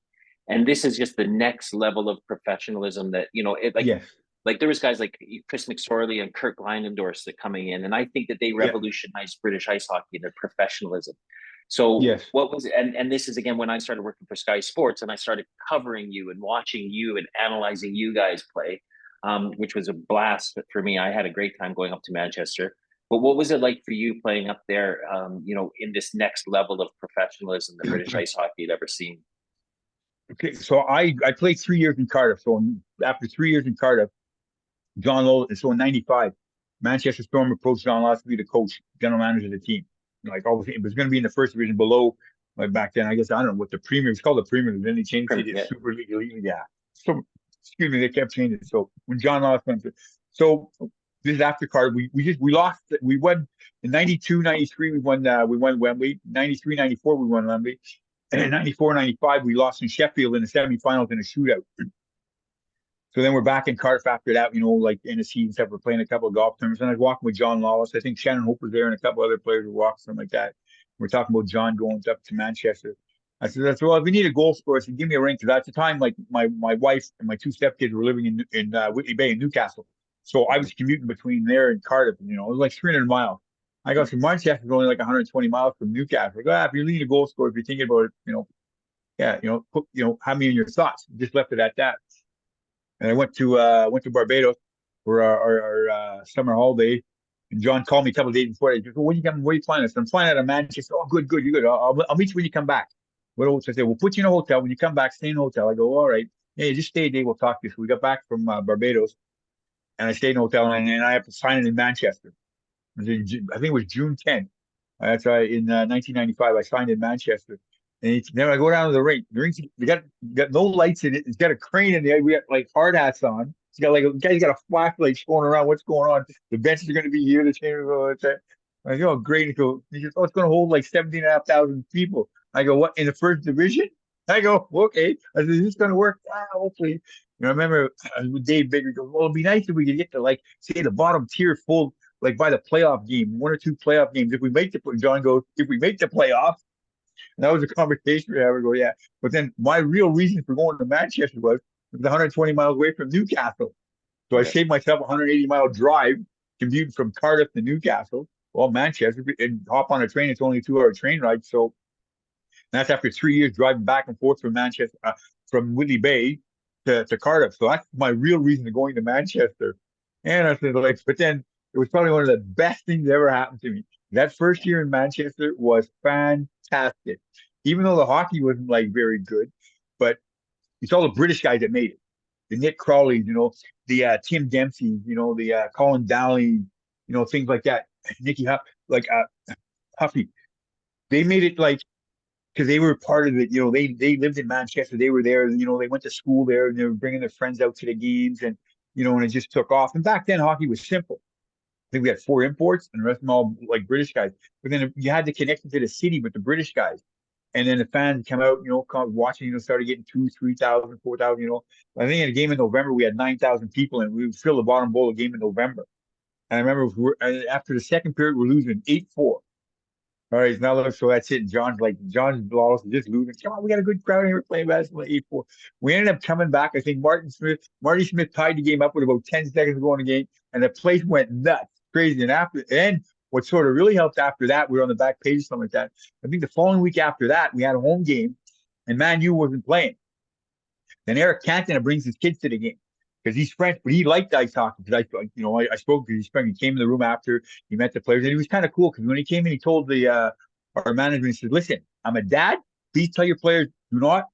and this is just the next level of professionalism that you know it
yes,
like there was guys like Chris McSorley and Kirk Leinendorst that coming in, and I think that they
yeah,
revolutionized British ice hockey and their professionalism. So
yes.
what was and this is again when I started working for Sky Sports and I started covering you and watching you and analyzing you guys play, which was a blast for me. I had a great time going up to Manchester. But what was it like for you playing up there? You know, in this next level of professionalism that British ice hockey had ever seen.
Okay, so I played 3 years in Cardiff. So after 3 years in Cardiff, John Lowe, so in '95, Manchester Storm approached John Lowe to be the coach, general manager of the team. Like obviously, it was going to be in the first division below. Like back then, I guess I don't know what the Premier. It's called the Premier. Then they changed it to
Yeah.
Super League, Elite. Yeah. So excuse me, they kept changing it. So when John Lowe went to, so this is after Cardiff. We lost. We won in '92, '93. We won Wembley. '93, '94 we won Wembley. And in '94, '95 we lost in Sheffield in the semifinals in a shootout. So then we're back in Cardiff after that, you know, like in the season stuff. We're playing a couple of golf tournaments. And I was walking with John Lawless. I think Shannon Hope was there and a couple other players were walking, something like that. We're talking about John going up to Manchester. I said, well, if we need a goal scorer, I said, give me a ring. Because at the time, like my wife and my two stepkids were living in Whitley Bay in Newcastle. So I was commuting between there and Cardiff. You know, it was like 300 miles. I go, so Manchester is only like 120 miles from Newcastle. I go, if you need a goal scorer, if you're thinking about it, you know, yeah, have me in your thoughts. Just left it at that. And I went to Barbados for our summer holiday. And John called me a couple of days before. He said, well, when you come, where are you flying? I said, I'm flying out of Manchester. Oh, good, good, you're good. I'll meet you when you come back. What else? I said, we'll put you in a hotel. When you come back, stay in a hotel. I go, all right. Hey, just stay a day. We'll talk to you. So we got back from Barbados, and I stayed in a hotel, and I have to sign it in Manchester. I think it was June 10th. That's right. In 1995, I signed in Manchester. And then I go down to the rink. The rink's got no lights in it. It's got a crane in there. We got like hard hats on. It's got like a guy's got a flashlight showing around what's going on. The benches are going to be here. The chambers. I go, oh, great. He goes, oh, it's going to hold like 17,500 people. I go, what, in the first division? I go, okay. I said, is this going to work? Ah, hopefully. You know, I remember with Dave Bigger, he goes, well, it'd be nice if we could get to like, say, the bottom tier full, like by the playoff game, one or two playoff games. If we make John goes, if we make the playoffs, and that was a conversation we had. We go, yeah. But then my real reason for going to Manchester was it was 120 miles away from Newcastle. So I
Yeah.
saved myself a 180-mile drive, commuting from Cardiff to Newcastle well, Manchester, and hop on a train. It's only a 2 hour train ride. So that's after 3 years driving back and forth from Manchester, from Whitley Bay to Cardiff. So that's my real reason to going to Manchester. And I said, like, but then it was probably one of the best things that ever happened to me. That first year in Manchester was fantastic. Even though the hockey wasn't like very good, but it's all the British guys that made it. The Nick Crawleys, the Tim Dempsey, the Colin Dowling, things like that. Nicky Huff, like Huffy. They made it like because they were part of it. They lived in Manchester. They were there. They went to school there, and they were bringing their friends out to the games, and and it just took off. And back then, hockey was simple. I think we had 4 imports, and the rest of them all like British guys. But then you had to connect to the city with the British guys, and then the fans come out, come watching. Started getting 2, 3,000, 4,000. I think in a game in November we had 9,000 people, and we would fill the bottom bowl a game in November. And I remember after the second period, we're losing 8-4. All right, now look, so that's it. John's lost, just losing. Come on, we got a good crowd here. We're playing basketball 8-4. We ended up coming back. I think Marty Smith tied the game up with about 10 seconds to go in the game, and the place went nuts, crazy. And what sort of really helped after that, we were on the back page or something like that. I think the following week after that, we had a home game, and Man U wasn't playing. Then Eric Cantona brings his kids to the game because he's French, but he liked ice hockey. Because I spoke to his friend. He came in the room after he met the players, and he was kind of cool because when he came in, he told the our management, he said, "Listen, I'm a dad. Please tell your players do not,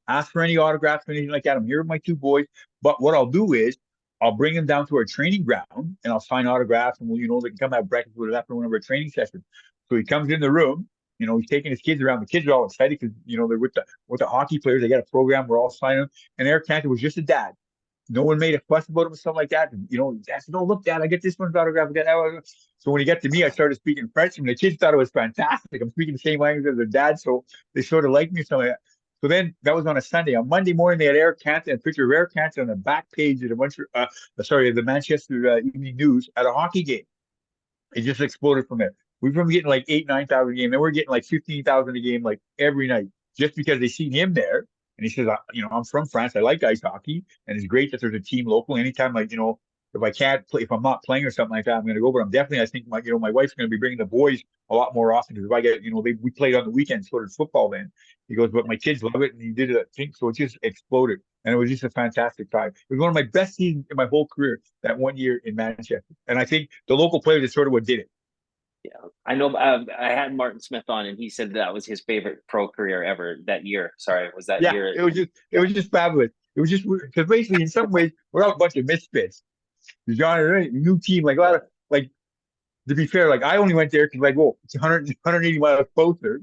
ask for any autographs or anything like that. I'm here with my 2 boys, but what I'll do is I'll bring them down to our training ground and I'll sign autographs, and they can come have breakfast with us after one of our training sessions." So he comes in the room. He's taking his kids around. The kids are all excited because they're with the hockey players. They got a program. We're all signing them. And Eric Cantona was just a dad. No one made a fuss about him or something like that. And, I said, "No, look, Dad, I get this one's autograph." So when he got to me, I started speaking French, and the kids thought it was fantastic. I'm speaking the same language as their dad, so they sort of liked me. So then that was on a Sunday. On Monday morning, they had Eric Cantona, a picture of Eric Cantona on the back page of the Manchester Evening News at a hockey game. It just exploded from there. We've been getting like 8, 9,000 a game. Then we're getting like 15,000 a game, like every night, just because they seen him there. And he says, "I'm from France. I like ice hockey, and it's great that there's a team local. Anytime, like, if I can't play, if I'm not playing or something like that, I'm going to go. But I think my wife's going to be bringing the boys a lot more often because if I get, we played on the weekends, sort of football then." He goes, "But my kids love it," and he did it. I think so. It just exploded, and it was just a fantastic time. It was one of my best seasons in my whole career. That 1 year in Manchester, and I think the local players is sort of what did it.
Yeah, I know. I had Martin Smith on, and he said that was his favorite pro career ever that year. Sorry, was that
Yeah,
year?
it was just fabulous. It was just because basically, in some ways, we're all a bunch of misfits. John, new team, like a lot of like. To be fair, like I only went there because it's 180 miles closer.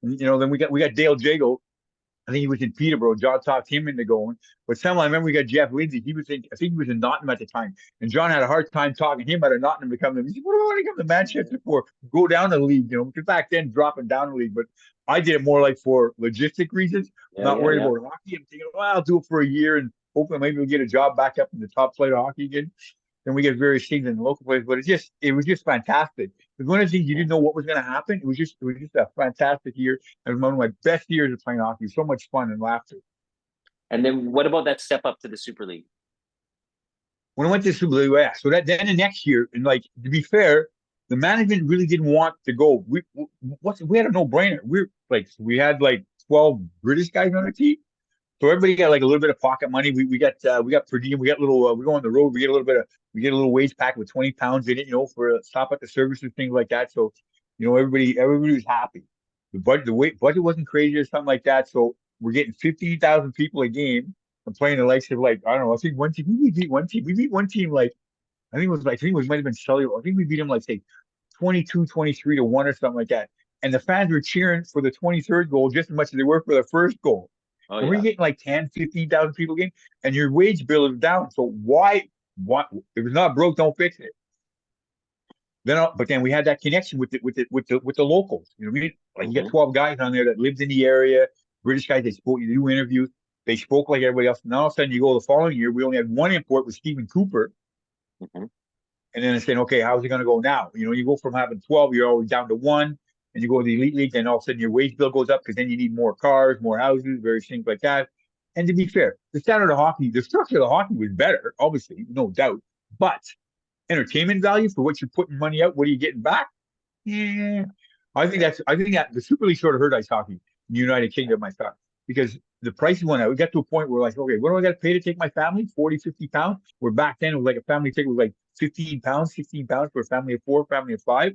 And, then we got Dale Jago. I think he was in Peterborough. John talked him into going. But somehow I remember we got Jeff Lindsay. I think he was in Nottingham at the time. And John had a hard time talking him out of Nottingham to come to. He said, "What do I want to come to Manchester for? Go down the league, because back then dropping down the league." But I did it more like for logistic reasons. I'm not worried about hockey. I'm thinking, well, I'll do it for a year and hopefully maybe we'll get a job back up in the top flight of hockey again. Then we get various things in the local place. But it was just fantastic. Because one of the things you didn't know what was going to happen. It was just a fantastic year. It was one of my best years of playing hockey. So much fun and laughter.
And then what about that step up to the Super League?
When I went to Super League, yeah. So then the next year, and like to be fair, the management really didn't want to go. We had a no brainer. We had like 12 British guys on the team. So everybody got like a little bit of pocket money. We got per diem. We got little. We go on the road. We get a little wage pack with 20 pounds in it. For a stop at the services, things like that. So, everybody was happy. The budget wasn't crazy or something like that. So we're getting 15,000 people a game and playing the likes of like I don't know. I think one team we beat one team. We beat one team like I think it might have been Sully. I think we beat them like say 22, 23-1 or something like that. And the fans were cheering for the 23rd goal just as much as they were for the first goal.
Oh,
And we're getting like 10, 15,000 people a game, and your wage bill is down. So why if it's not broke, don't fix it. But then we had that connection with the locals. You know what I mean? Like you got 12 guys on there that lived in the area, British guys. They spoke. You do interviews. They spoke like everybody else. Now all of a sudden you go the following year. We only had one import with Stephen Cooper,
Mm-hmm.
and then it's saying, okay, how's it going to go now? You go from having 12, you're always down to one, and you go to the elite league, then all of a sudden your wage bill goes up because then you need more cars, more houses, various things like that. And to be fair, the structure of the hockey was better, obviously, no doubt. But entertainment value for what you're putting money out. What are you getting back? Yeah, I think that the Super League sort of hurt ice hockey in the United Kingdom, I thought, because the prices went out. We got to a point where like, okay, what do I got to pay to take my family? 40, 50 pounds. Where back then it was like a family ticket was like 15 pounds, 16 pounds for a family of four, family of five.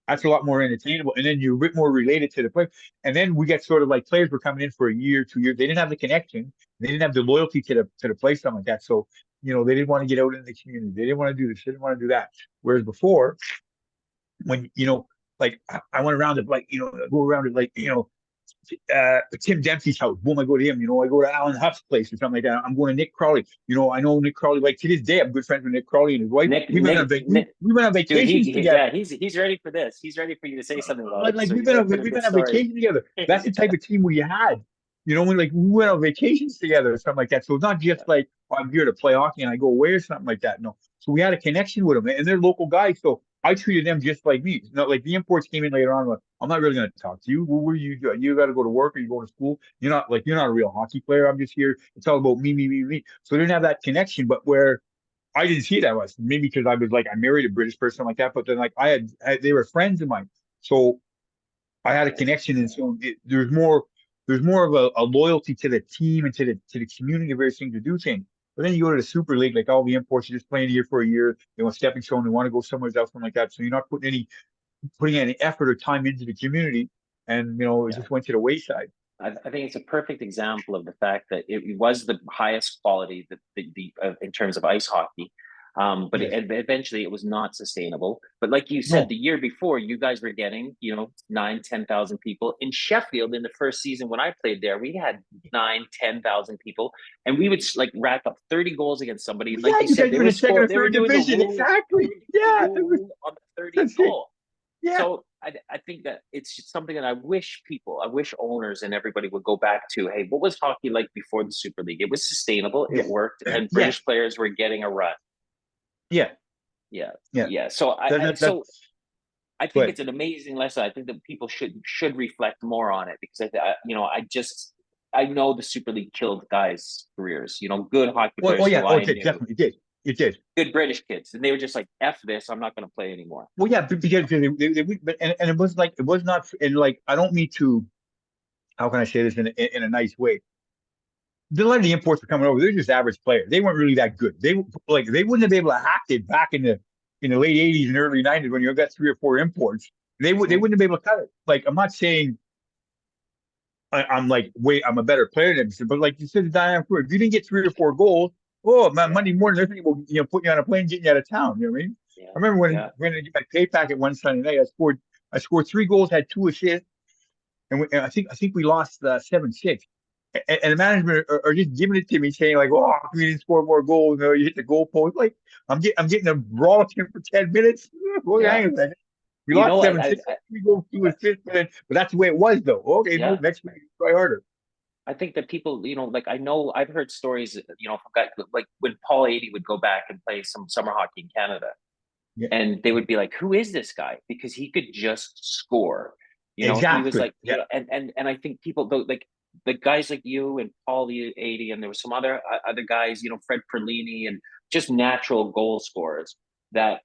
That's a lot more entertainable. And then you're a bit more related to the player. And then we get sort of like players were coming in for a year, 2 years. They didn't have the connection. They didn't have the loyalty to the place, something like that. So, they didn't want to get out in the community. They didn't want to do this. They didn't want to do that. Whereas before, when like I went around it, like go around it, like Tim Dempsey's house. Boom, I go to him. I go to Alan Huff's place or something like that. I'm going to Nick Crowley. I know Nick Crowley. Like to this day, I'm good friends with Nick Crowley and his wife.
Nick,
We went
Nick,
on
Nick,
we went on
dude,
vacations together.
yeah, he's ready for this. He's ready for you to say something about it.
Like
So
we've
he's
been
ready
on
for the
we've
good
been on
story.
vacation together. That's the type of team we had. When like we went on vacations together or something like that. So it's not just like I'm here to play hockey and I go away or something like that. No. So we had a connection with them, and they're local guys. So I treated them just like me. Not like the imports came in later on. Like, I'm not really going to talk to you. What were you doing? You got to go to work or you go to school. You're not a real hockey player. I'm just here. It's all about me, me, me, me. So they didn't have that connection. But where I didn't see that was maybe because I was like I married a British person like that. But then like they were friends of mine. So I had a connection, and so there's more of a loyalty to the team and to the community of everything to do things. But then you go to the Super League, like all the imports, you're just playing here for a year. They want stepping stone. They want to go somewhere else, something like that. So you're not putting any effort or time into the community, and it
Yeah.
just went to the wayside.
I think it's a perfect example of the fact that it was the highest quality in terms of ice hockey. But
Yes.
eventually it was not sustainable. But like you said,
No.
the year before, you guys were getting, 9, 10,000 people. In Sheffield, in the first season when I played there, we had 9, 10,000 people, and we would like rack up 30 goals against somebody. Like
Yeah,
they
you
said,
guys were in the second or
they were
third
doing the
division,
rule,
exactly. Yeah,
on the 30th
that's it.
goal.
Yeah.
So I think that it's just something that I wish owners and everybody would go back to. Hey, what was hockey like before the Super League? It was sustainable, it
Yeah.
worked, and
Yes.
British players were getting a run.
Yeah.
Yeah,
Yeah.
yeah. So
That's
I think
good.
it's an amazing lesson. I think that people should reflect more on it because I know the Super League killed guys' careers. Good hockey
Oh,
players
yeah.
who
Oh,
I
it did.
knew,
Definitely. It did. It did.
good British kids, and they were just like, "F this, I'm not going to play anymore."
Well, yeah, because and it was like it was not, and like I don't mean to. How can I say this in a nice way? A lot of the imports were coming over. They're just average players. They weren't really that good. They wouldn't have been able to hack it back in the late '80s and early '90s when you got three or four imports. They
Mhm.
wouldn't have been able to cut it. Like I'm not saying I'm like wait I'm a better player than them, but like you said, the dynamic if you didn't get three or four goals, oh man,
Yeah,
Monday morning they're thinking about putting you on a plane, getting you out of town. You know what I mean? I
yeah,
remember
yeah,
when I get my pay packet one Sunday night, I scored three goals, had two assists, and I think we lost 7-6. And the management are just giving it to me, saying like, "Oh, we didn't score more goals. You hit the goalpost." Like I'm getting a brawl with him for 10 minutes. Well,
yeah.
hang on a second. We
You
lost
know,
7-6. We go two assists, but that's the way it was, though. Okay, no,
yeah.
next week try harder.
I think that people, like I know I've heard stories, from guys like when Paul 80 would go back and play some summer hockey in Canada,
Yeah,
and they would be like, "Who is this guy?" Because he could just score. He was
exactly.
like,
Yeah,
and I think people though, like the guys like you and Paul 80, and there was some other guys, Fred Perlini, and just natural goal scorers that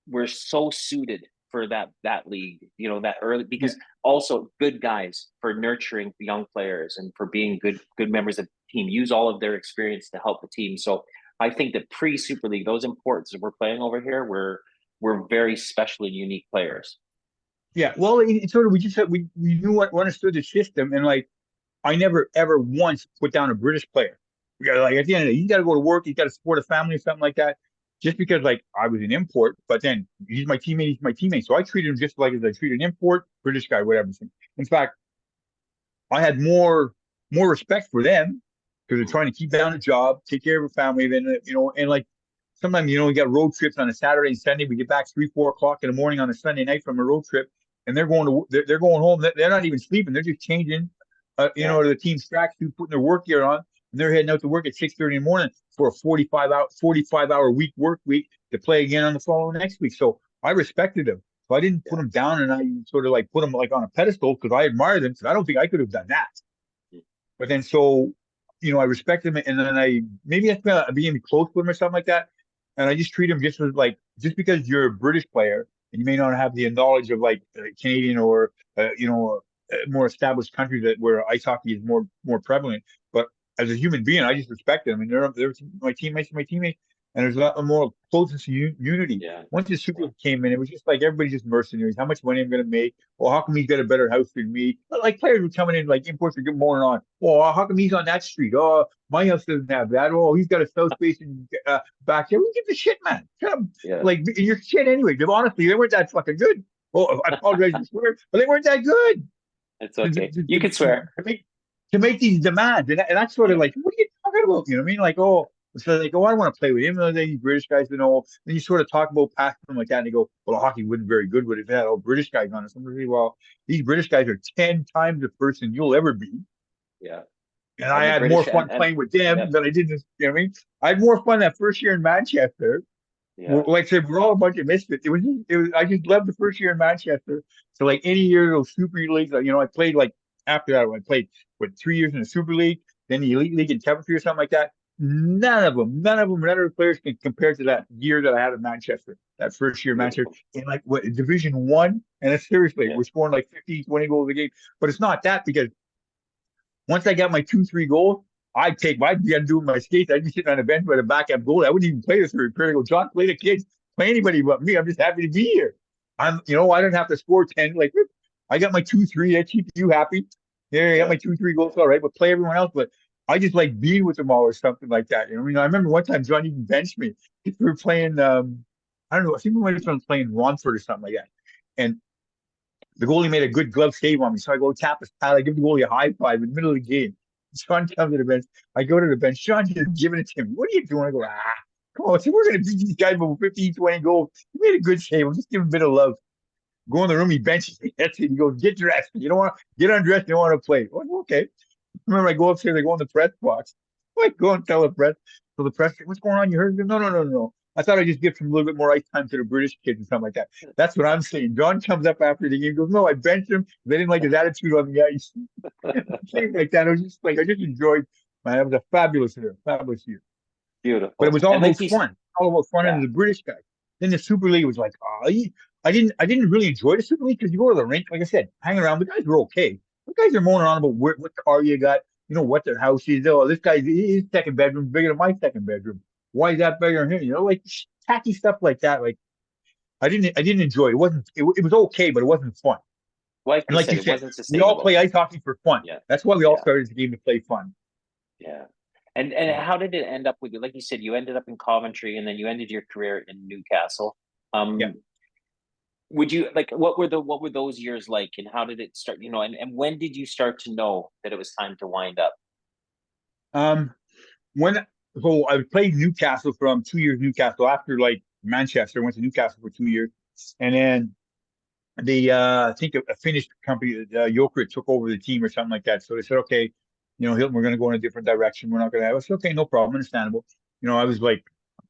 we're so suited for that league, that early
yeah,
because also good guys for nurturing young players and for being good members of the team. Use all of their experience to help the team. So I think that pre Super League, those imports that we're playing over here, we're very special and unique players.
yeah. Well, it's sort of we just had, we knew what we understood the system, and like I never ever once put down a British player. Like at the end of the day, you got to go to work, you got to support a family or something like that. Just because like I was an import, but then he's my teammate. So I treated him just like as I treat an import, British guy, whatever. In fact, I had more respect for them because they're trying to keep down a job, take care of a family, then and like sometimes we got road trips on a Saturday and Sunday. We get back 3, 4 o'clock in the morning on a Sunday night from a road trip, and they're going home. They're not even sleeping. They're just changing,
Yeah,
to the team's tracksuit, putting their work gear on, and they're heading out to work at 6:30 in the morning for a 45 hour work week to play again on the following next week. So I respected them. So I didn't put
yeah.
them down, and I sort of like put them like on a pedestal because I admire them. Because I don't think I could have done that. But then so I respect them, and then I maybe I became close with them or something like that. and I just treat them just as like just because you're a British player and you may not have the knowledge of like Canadian or more established countries that where ice hockey is more prevalent. But as a human being, I just respect them. I mean, they're my teammates, and there's a lot more closeness and unity.
Yeah.
Once the Super League came in, it was just like everybody's just mercenaries. How much money I'm going to make? Well, how come he's got a better house than me? Like players were coming in like imports were good morning on. Oh, how come he's on that street? Oh, my house doesn't have that. Oh, he's got a south facing back there. Who gives a shit, man? Kind of
Yeah.
like you're shit anyway. But honestly, they weren't that fucking good. Oh, I apologize for swearing, but they weren't that good
It's
to,
okay. You can swear.
make these demands, and that's sort of
Yeah.
like, what are you talking about? You know what I mean? Like, oh, so they go, I don't want to play with him. These British guys, you know. Then you sort of talk about past them like that, and they go, well, hockey wasn't very good with it. They had all British guys on it. Somebody, well, these British guys are 10 times the person you'll ever be.
Yeah.
And I
And the
had more
British
fun
and
playing with them
yeah.
than I did this. You know what I mean? I had more fun that first year in Manchester.
Yeah.
Like I said, we're all a bunch of misfits. It was. I just loved the first year in Manchester. So like any year of those Super Leagues, I played like after that. I played 3 years in the Super League, then the Elite League in Coventry or something like that. None of them players can compare to that year that I had in Manchester. That first year in Manchester
Beautiful.
in like what Division One, and it's seriously,
Yeah.
we're scoring like 15, 20 goals a game. But it's not that because once I got my 2, 3 goals, I'd be doing my skates. I'd be sitting on the bench by the backup goalie. I wouldn't even play the third period. I go, John, play the kids, play anybody but me. I'm just happy to be here. I don't have to score 10. Like, I got my 2, 3. That keeps you happy. Yeah, I got
Yeah.
my 2, 3 goals, all right, but play everyone else. But I just like being with them all or something like that. I remember one time John even benched me. We were playing, I don't know, I think we might have been playing Romford or something like that. And the goalie made a good glove save on me. So I go tap his pad. I give the goalie a high five in the middle of the game. Sean comes to the bench. I go to the bench. Sean's just giving it to him. What are you doing? I go, come on. So we're going to beat these guys with 15, 20 goals. He made a good save. I'm just giving him a bit of love. Go in the room. He benches me. That's it. He goes, get dressed. You don't want to get undressed. You don't want to play. Oh, okay. Remember, I go upstairs. I go in the press box. I go and tell the press. So the press, what's going on? You heard? No, no, no, no. I thought I'd just give some a little bit more ice time to the British kids and something like that. That's what I'm saying. John comes up after the game, goes, "No, I benched him. They didn't like his attitude on the ice." Things like that. I just enjoyed. Man, it was a fabulous year. But it
Beautiful.
was all
And
about
like you
fun, all about fun
yeah.
under the British guy. Then the Super League was like, I didn't really enjoy the Super League because you go to the rink, like I said, hang around. The guys were okay. The guys are moaning on about what car you got, what their house is. Oh, this guy's his second bedroom bigger than my second bedroom. Why is that bigger than him? Like tacky stuff like that. Like I didn't enjoy it. It was okay, but it wasn't fun.
Like
And
you
like
said,
you
it
said,
wasn't
we all
sustainable.
play ice hockey for fun.
Yeah.
That's why we all
Yeah.
started the game to play fun.
Yeah. And how did it end up with you? Like you said, you ended up in Coventry and then you ended your career in Newcastle.
Yeah.
Would you like what were those years like and how did it start? And when did you start to know that it was time to wind up?
Um, when so I played Newcastle from 2 years Newcastle after like Manchester. I went to Newcastle for 2 years, and then I think a Finnish company, Jokerit, took over the team or something like that. So they said, okay, Hilton, we're going to go in a different direction. We're not going to have. I said, okay, no problem, understandable. I was like,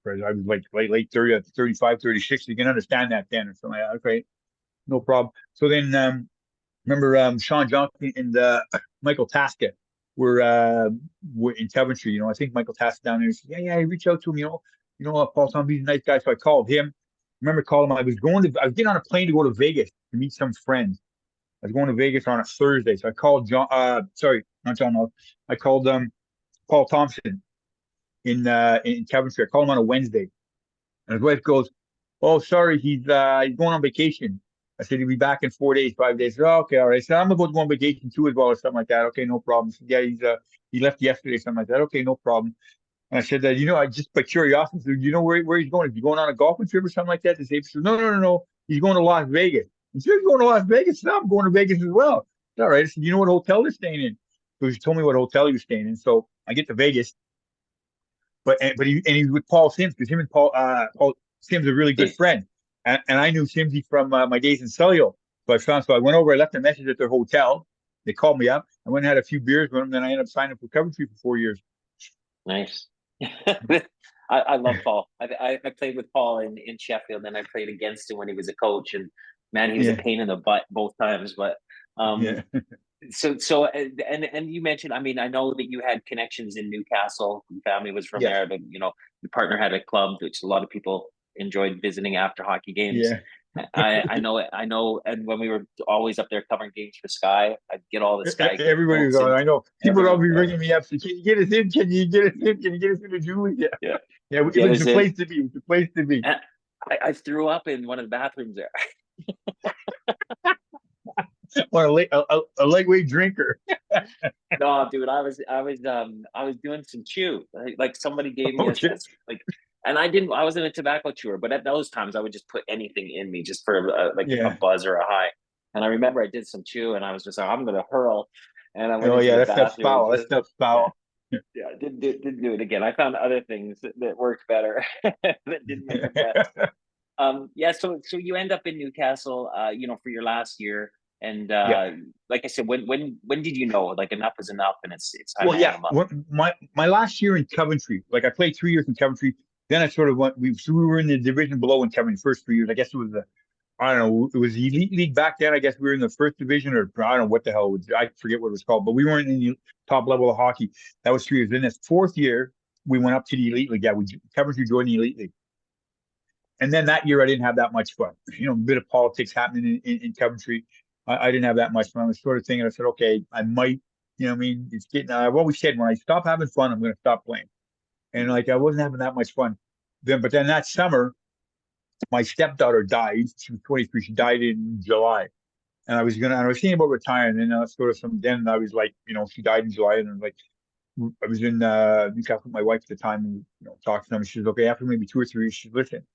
late 30, 35, 36. You can understand that then or something like that. Okay, no problem. So then remember Sean Johnson and Michael Tasca were in Coventry. I think Michael Tasca down there said, yeah, reach out to him. Paul Tomby's a nice guy, so I called him. I remember calling him. I was getting on a plane to go to Vegas to meet some friends. I was going to Vegas on a Thursday, so I called John. Sorry, not John. I called Paul Thompson in Coventry. I called him on a Wednesday, and his wife goes, "Oh, sorry, he's going on vacation." I said he'll be back in 4 days, 5 days. Said, oh, okay, all right. I said I'm about to go on vacation too as well, or something like that. Okay, no problem. Said, yeah, he left yesterday, something like that. Okay, no problem. And I said that I just by curiosity, said, you know where he's going? Is he going on a golfing trip or something like that? They say, no, no, no, no. He's going to Las Vegas. And she said, he's going to Las Vegas. No, I'm going to Vegas as well. All right. I said, you know what hotel they're staying in? So he told me what hotel he was staying in. So I get to Vegas, but he was with Paul Sims because him and Paul Sims are really good friends. And I knew Simsy from my days in Celio. So I went over, I left a message at their hotel. They called me up. I went and had a few beers with them. Then I ended up signing up for Coventry for 4 years.
Nice. I love Paul. I played with Paul in Sheffield, and I played against him when he was a coach. And man, he was a
Yeah.
pain in the butt both times. But
Yeah.
So you mentioned, I mean, I know that you had connections in Newcastle. Your family was from
Yes.
there, but your partner had a club, which a lot of people enjoyed visiting after hockey games.
Yeah.
I know, and when we were always up there covering games for Sky, I'd get all the Sky
Everybody was
notes
on.
and
I know people would all
everyone.
be ringing me up. Saying, "Can you get us in? Can you get us in? Can you get us into Julie?" Yeah,
Yeah,
yeah. It
get
was
us
the
in.
place to be. It was the place to be.
And I threw up in one of the bathrooms there.
On a lightweight drinker.
No, dude, I was doing some chew. Like somebody gave me
Okay.
like, and I wasn't a tobacco chewer, but at those times I would just put anything in me just for like a
Yeah.
buzz or a high. And I remember I did some chew, and I was just like, I'm gonna hurl, and I went
Oh
into
yeah,
the
that stuff's
bathroom and
foul. That
just
stuff's
yeah,
foul.
yeah, didn't do it again. I found other things that worked better that didn't make a mess. Yeah, so you end up in Newcastle, for your last year, and
Yeah.
like I said, when did you know like enough is enough, and it's time
Well,
to hang
yeah.
them up?
My last year in Coventry, like I played 3 years in Coventry. Then I sort of went. We were in the division below in Coventry first 3 years. I guess it was the I don't know. It was the elite league back then. I guess we were in the first division, or I don't know what the hell it was. I forget what it was called, but we weren't in the top level of hockey. That was 3 years. Then this fourth year, we went up to the elite league. Yeah, we Coventry joined the elite league. And then that year, I didn't have that much fun. A bit of politics happening in Coventry. I didn't have that much fun. I was sort of thinking, I said, okay, I might, what I mean, it's getting. I've always said when I stop having fun, I'm going to stop playing. And like I wasn't having that much fun then. But then that summer, my stepdaughter died. She was 23. She died in July, and I was thinking about retiring. And sort of then I was like, she died in July, and I was like, I was in Newcastle with my wife at the time, and talking to them. She was okay after maybe 2 or 3 years. She said, listen,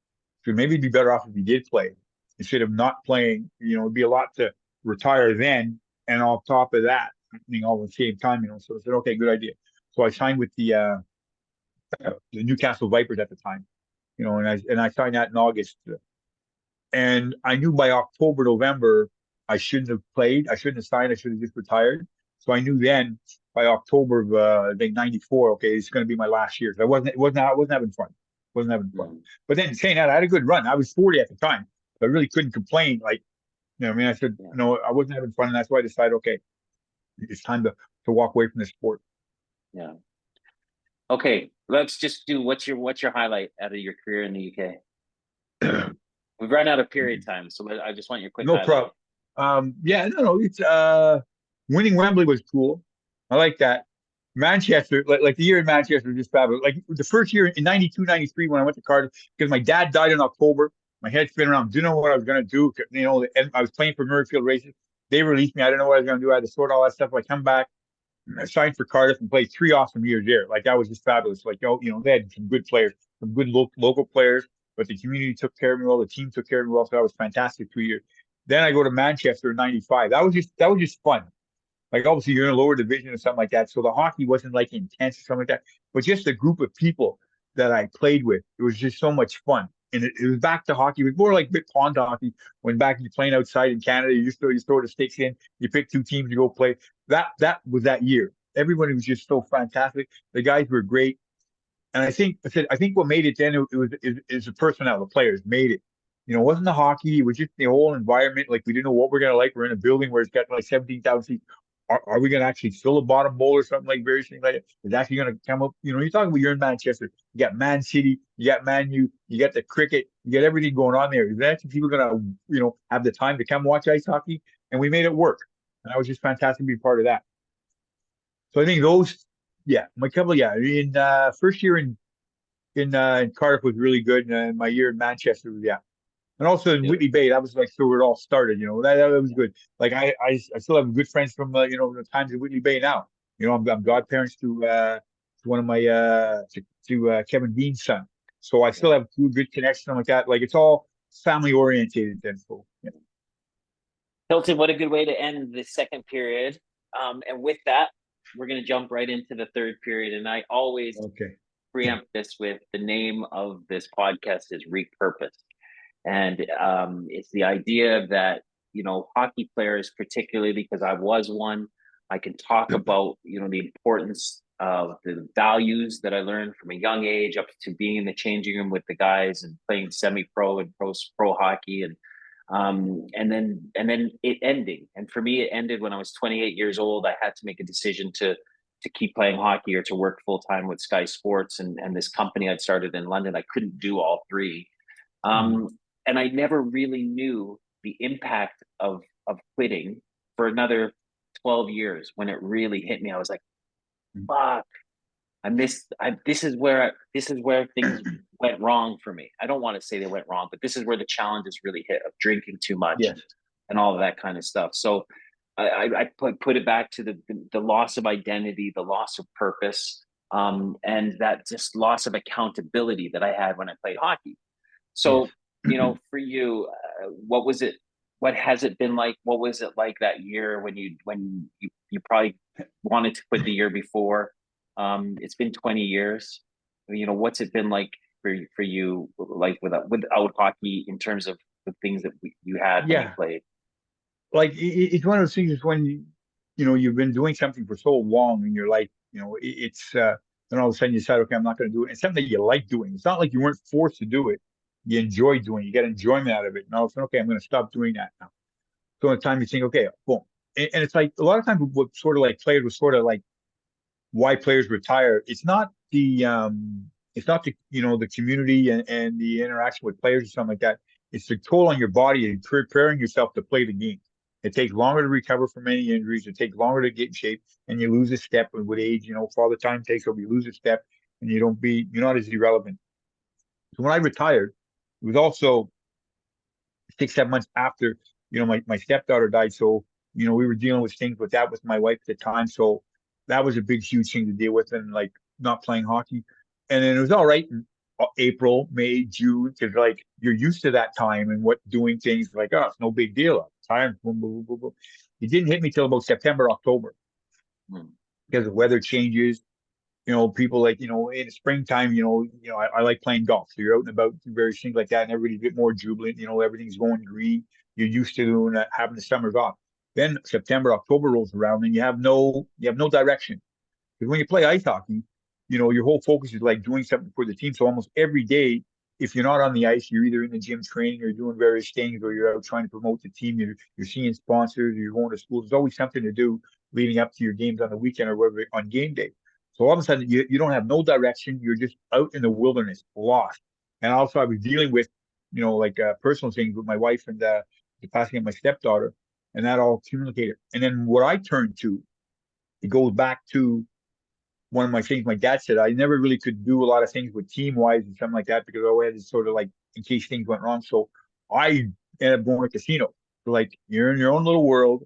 so maybe it'd be better off if you did play instead of not playing. It'd be a lot to retire then, and on top of that, happening all at the same time. So I said, okay, good idea. So I signed with the Newcastle Vipers at the time. And I signed that in August, and I knew by October, November, I shouldn't have played. I shouldn't have signed. I should have just retired. So I knew then by October of I think '94, okay, it's going to be my last year. So I wasn't having fun. Wasn't having fun.
Mhm.
But then saying that, I had a good run. I was 40 at the time. So I really couldn't complain. Like, what I mean, I said,
Yeah,
I wasn't having fun, and that's why I decided, okay, it's time to walk away from the sport.
yeah. Okay, let's just do what's your highlight out of your career in the UK? We've run out of period time, so I just want your quick
No
highlight.
problem. Yeah, no, it's winning Wembley was cool. I like that. Manchester, like the year in Manchester was just fabulous. Like the first year in 92, 93, when I went to Cardiff, because my dad died in October. My head spinning around. Didn't know what I was gonna do. And I was playing for Murrayfield Races. They released me. I didn't know what I was gonna do. I had to sort all that stuff. I come back, I signed for Cardiff and played 3 awesome years there. Like that was just fabulous. Like they had some good players, some good local players, but the community took care of me well. The team took care of me well. So that was fantastic 3 years. Then I go to Manchester in '95. That was just fun. Like obviously you're in a lower division or something like that, so the hockey wasn't like intense or something like that. But just the group of people that I played with, it was just so much fun. And it was back to hockey. It was more like big pond hockey when back you're playing outside in Canada. You throw the sticks in, you pick 2 teams to go play. That was that year. Everybody was just so fantastic. The guys were great. And I think what made it then it was is the personnel, the players made it. It wasn't the hockey, it was just the whole environment. Like we didn't know what we're gonna like. We're in a building where it's got like 17,000 seats. Are we gonna actually fill a bottom bowl or something like various things like that? Is actually gonna come up? You're talking about you're in Manchester. You got Man City, you got Man U, you got the cricket, you got everything going on there. Is actually people gonna have the time to come watch ice hockey? And we made it work. And that was just fantastic to be part of that. So I think those, yeah, my couple, yeah, in first year in Cardiff was really good, and my year in Manchester was yeah, and also in
Yeah,
Whitney Bay that was like so where it all started. That was
yeah,
good. Like I still have good friends from the times in Whitney Bay now. I'm godparents to one of my to Kevin Dean's son, so I still
yeah.
have good connection like that. Like it's all family orientated then. So yeah.
Hilton, what a good way to end the second period. And with that, we're going to jump right into the third period. And I always
Okay.
preempt this with the name of this podcast is Repurpose. And it's the idea that, hockey players, particularly because I was one, I can talk about, the importance of the values that I learned from a young age up to being in the changing room with the guys and playing semi-pro and pro hockey and And then it ending. And for me, it ended when I was 28 years old. I had to make a decision to keep playing hockey or to work full time with Sky Sports and this company I'd started in London. I couldn't do all three.
Mm.
Um, and I never really knew the impact of quitting for another 12 years. When it really hit me, I was like,
Mm.
fuck, this is where things went wrong for me. I don't want to say they went wrong, but this is where the challenges really hit of drinking too much
Yes.
and all of that kind of stuff. So I put it back to the loss of identity, the loss of purpose, and that just loss of accountability that I had when I played hockey.
Yes.
So, for you, what was it? What has it been like? What was it like that year when you probably wanted to quit the year before? It's been 20 years. What's it been like for you, like without hockey, in terms of the things that you had when you
Yeah.
played?
Like it's one of those things is when you've been doing something for so long in your life, it's then all of a sudden you decide, okay, I'm not going to do it. It's something that you like doing. It's not like you weren't forced to do it. You enjoy doing it. You get enjoyment out of it. And all of a sudden, okay, I'm going to stop doing that now. So in time you think, okay, boom. And it's like a lot of times what sort of like players was sort of like why players retire. It's not the the community and the interaction with players or something like that. It's the toll on your body and preparing yourself to play the game. It takes longer to recover from any injuries. It takes longer to get in shape, and you lose a step with age. For all the time it takes over, you lose a step, and you're not as irrelevant. So when I retired, it was also 6, 7 months after my stepdaughter died. So we were dealing with things with that with my wife at the time. So that was a big huge thing to deal with, and like not playing hockey. And then it was all right in April, May, June, because like you're used to that time and what doing things like, oh, it's no big deal. Time, boom, boom, boom, boom, boom. It didn't hit me till about September, October,
Hmm.
because the weather changes. People like, in the springtime, I like playing golf. So you're out and about, various things like that, and everybody's a bit more jubilant, everything's going green. You're used to doing that, having the summers off. Then September, October rolls around and you have no direction. Because when you play ice hockey, your whole focus is like doing something for the team. So almost every day, if you're not on the ice, you're either in the gym training or doing various things, or you're out trying to promote the team. You're seeing sponsors, you're going to school. There's always something to do leading up to your games on the weekend or whatever on game day. So all of a sudden, you don't have no direction. You're just out in the wilderness, lost. And also, I was dealing with, like personal things with my wife and the passing of my stepdaughter, and that all communicated. And then what I turned to, it goes back to one of my things my dad said. I never really could do a lot of things with team wise and something like that because I always had to sort of like in case things went wrong. So I ended up going to casino. So like you're in your own little world.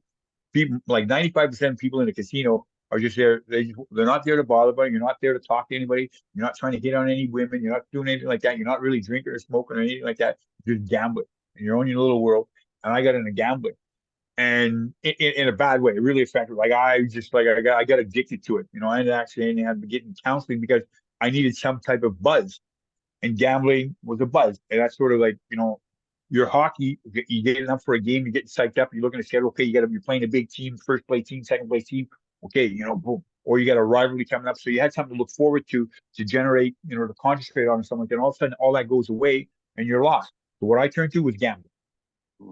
People like 95% of people in a casino are just there. They're not there to bother anybody. You're not there to talk to anybody. You're not trying to hit on any women. You're not doing anything like that. You're not really drinking or smoking or anything like that. You're just gambling. And you're on your little world. And I got into gambling and in a bad way. It really affected. Like I got addicted to it. I ended up actually had to get in counseling because I needed some type of buzz, and gambling was a buzz. And that's sort of like your hockey. You get enough for a game, you get psyched up. You're looking at schedule. Okay, you're playing a big team, first place team, second place team. Okay, boom. Or you got a rivalry coming up, so you had something to look forward to generate, to concentrate on something. Then all of a sudden, all that goes away, and you're lost. So what I turned to was gambling.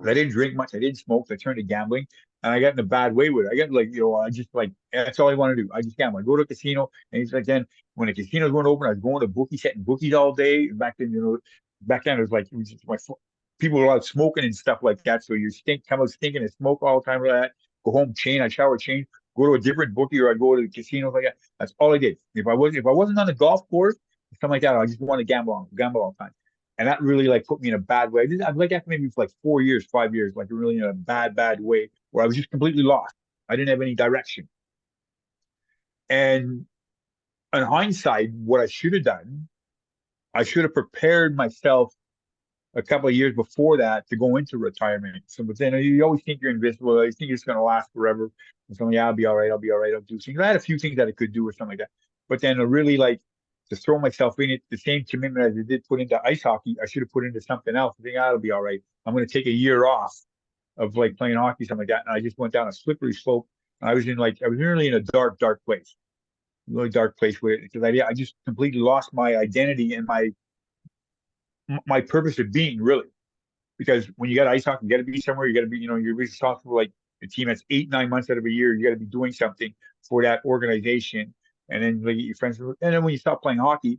I didn't drink much. I didn't smoke. So I turned to gambling, and I got in a bad way with it. I got like, I just like that's all I want to do. I just gamble. I go to a casino, and it's like then when the casinos weren't open, I was going to bookies, setting bookies all day. And back then it was like it was just people were out smoking and stuff like that. So you come out stinking and smoke all the time like that. Go home, I shower, change, go to a different bookie, or I'd go to the casino like that. That's all I did. If I wasn't on the golf course, something like that, I just want to gamble all the time. And that really like put me in a bad way. I like that maybe for like 4 years, 5 years, like really in a bad way where I was just completely lost. I didn't have any direction. And in hindsight, what I should have done, I should have prepared myself a couple of years before that to go into retirement. So, but then you always think you're invincible. You think it's going to last forever. And so, yeah, I'll be all right. I'll be all right. I'll do things. I had a few things that I could do or something like that. But then really like to throw myself in it, the same commitment as I did put into ice hockey, I should have put into something else. I think I'll be all right. I'm going to take a year off of like playing hockey, something like that. And I just went down a slippery slope. I was really in a dark place, really dark place with it because I just completely lost my identity and my purpose of being really. because when you got ice hockey, you got to be somewhere. You got to be, you're responsible like a team that's 8, 9 months out of a year. You got to be doing something for that organization, and then like your friends. And then when you stop playing hockey,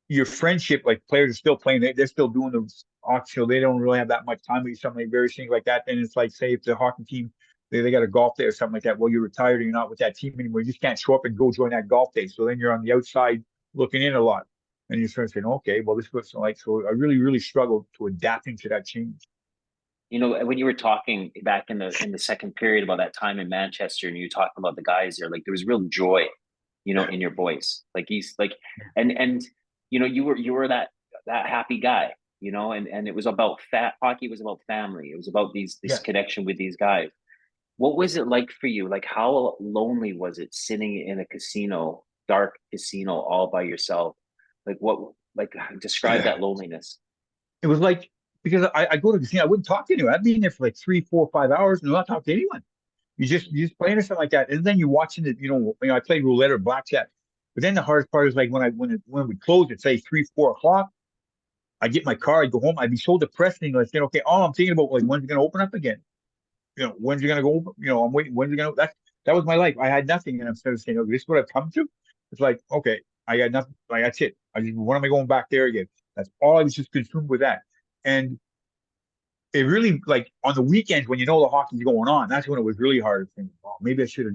your friendship, like players are still playing, they're still doing the hockey, so they don't really have that much time with you, something like various things like that. And it's like, say, if the hockey team, they got a golf day or something like that, well, you're retired and you're not with that team anymore. You just can't show up and go join that golf day. So then you're on the outside looking in a lot. And you're sort of saying, okay, well, this was like, so I really, really struggled to adapting to that change.
When you were talking back in the second period about that time in Manchester, and you talking about the guys there, like there was real joy, in your voice. Like he's like, and you were that happy guy, and it was about fat hockey was about family. It was about this
Yeah.
connection with these guys. What was it like for you? Like how lonely was it sitting in a casino, dark casino, all by yourself? Like what? Like describe
Yeah.
that loneliness.
It was like, because I go to the casino, I wouldn't talk to anyone. I'd be in there for like 3, 4, 5 hours and not talk to anyone. You just playing or something like that, and then you're watching it. I played roulette or blackjack, but then the hardest part is like when we closed at say 3, 4 o'clock. I get my car, I go home, I'd be so depressed, and I said, okay, all I'm thinking about like when's it gonna open up again? When's it gonna go open? I'm waiting. When's it gonna? That was my life. I had nothing, and instead of saying, okay, this is what I've come to. It's like, okay, I got nothing. Like that's it. When am I going back there again? That's all I was just consumed with that, and it really like on the weekends when the hockey's going on, that's when it was really hard to think, oh, maybe I should have,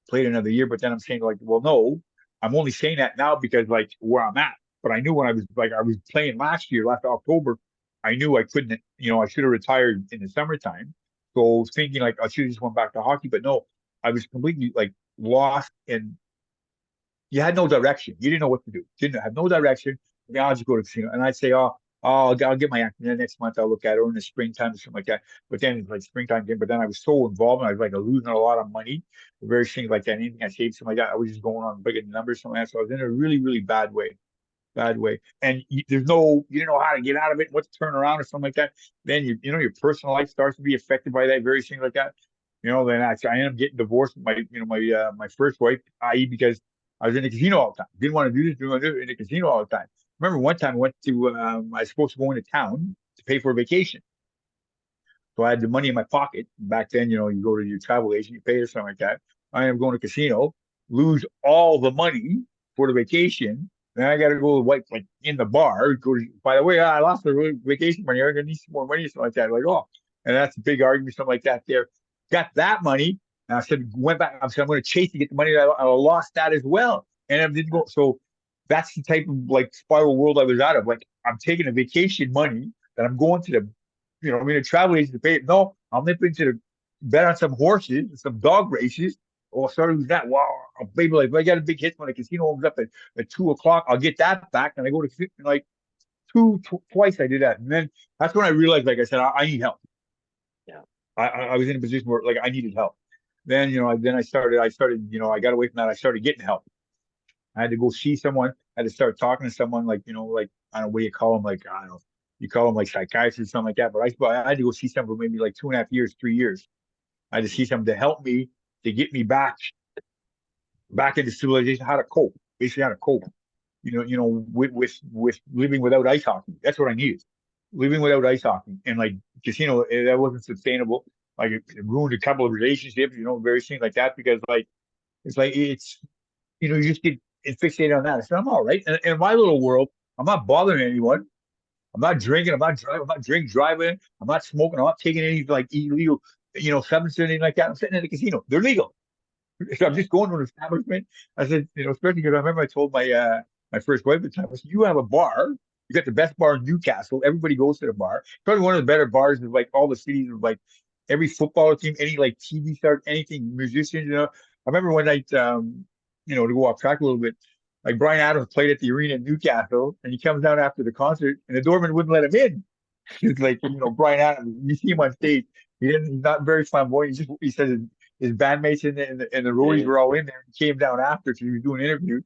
played another year. But then I'm saying like, well, no, I'm only saying that now because like where I'm at. But I knew when I was playing last October, I knew I couldn't, I should have retired in the summertime. So thinking like I should have just went back to hockey, but no, I was completely like lost and you had no direction. You didn't know what to do. Didn't have no direction. I mean, I'll just go to the casino and I'd say, oh, I'll get my acting. Then next month I'll look at it or in the springtime or something like that. But then it's like springtime again. But then I was so involved and I was like losing a lot of money, various things like that. Anything I saved, something like that, I was just going on bigger numbers, something like that. So I was in a really, really bad way. And you didn't know how to get out of it, what to turn around or something like that. Then your personal life starts to be affected by that, various things like that. Then I ended up getting divorced with my first wife, i.e. because I was in the casino all the time. Didn't want to do this, didn't want to do it in the casino all the time. Remember one time I was supposed to go into town to pay for a vacation. So I had the money in my pocket. Back then, you go to your travel agent, you pay or something like that. I am going to casino, lose all the money for the vacation. Then I got to go like in the bar. By the way, I lost the vacation money. I'm going to need some more money, something like that. Like, oh, and that's a big argument, something like that there. Got that money. And I said, went back. I said, I'm going to chase to get the money. I lost that as well. And I didn't go. So that's the type of like spiral world I was out of. Like, I'm taking a vacation money that I'm going to I'm going to travel agent to pay it. No, I'm nipping to bet on some horses, some dog races. Oh, sorry, with that. Wow, maybe like if I got a big hit when the casino opens up at 2 o'clock, I'll get that back. And I go to like twice I did that. And then that's when I realized, like I said, I need help.
Yeah.
I was in a position where like I needed help. Then, I got away from that. I started getting help. I had to go see someone. I had to start talking to someone like, like, I don't know what you call them, like, I don't know, you call them like psychiatrists or something like that. But I had to go see someone for maybe like 2.5 years, 3 years. I had to see someone to help me to get me back into civilization, how to cope, basically how to cope. With living without ice hockey. That's what I needed. Living without ice hockey. And like casino, that wasn't sustainable. Like it ruined a couple of relationships, various things like that, because like it's you just get fixated on that. I said, I'm all right. And in my little world, I'm not bothering anyone. I'm not drinking. I'm not driving. I'm not driving. I'm not smoking. I'm not taking any like illegal, substances or anything like that. I'm sitting in the casino. They're legal. So I'm just going to an establishment. I said, especially because I remember I told my first wife at the time, I said, you have a bar. You got the best bar in Newcastle. Everybody goes to the bar. It's probably one of the better bars of like all the cities of like every football team, any like TV star, anything, musicians, I remember one night, to go off track a little bit, like Brian Adams played at the arena in Newcastle, and he comes down after the concert, and the doorman wouldn't let him in. He's like, Brian Adams, you see him on stage. He's not very flamboyant. He says his bandmates and the roadies were all in there. He came down after because he was doing an interview.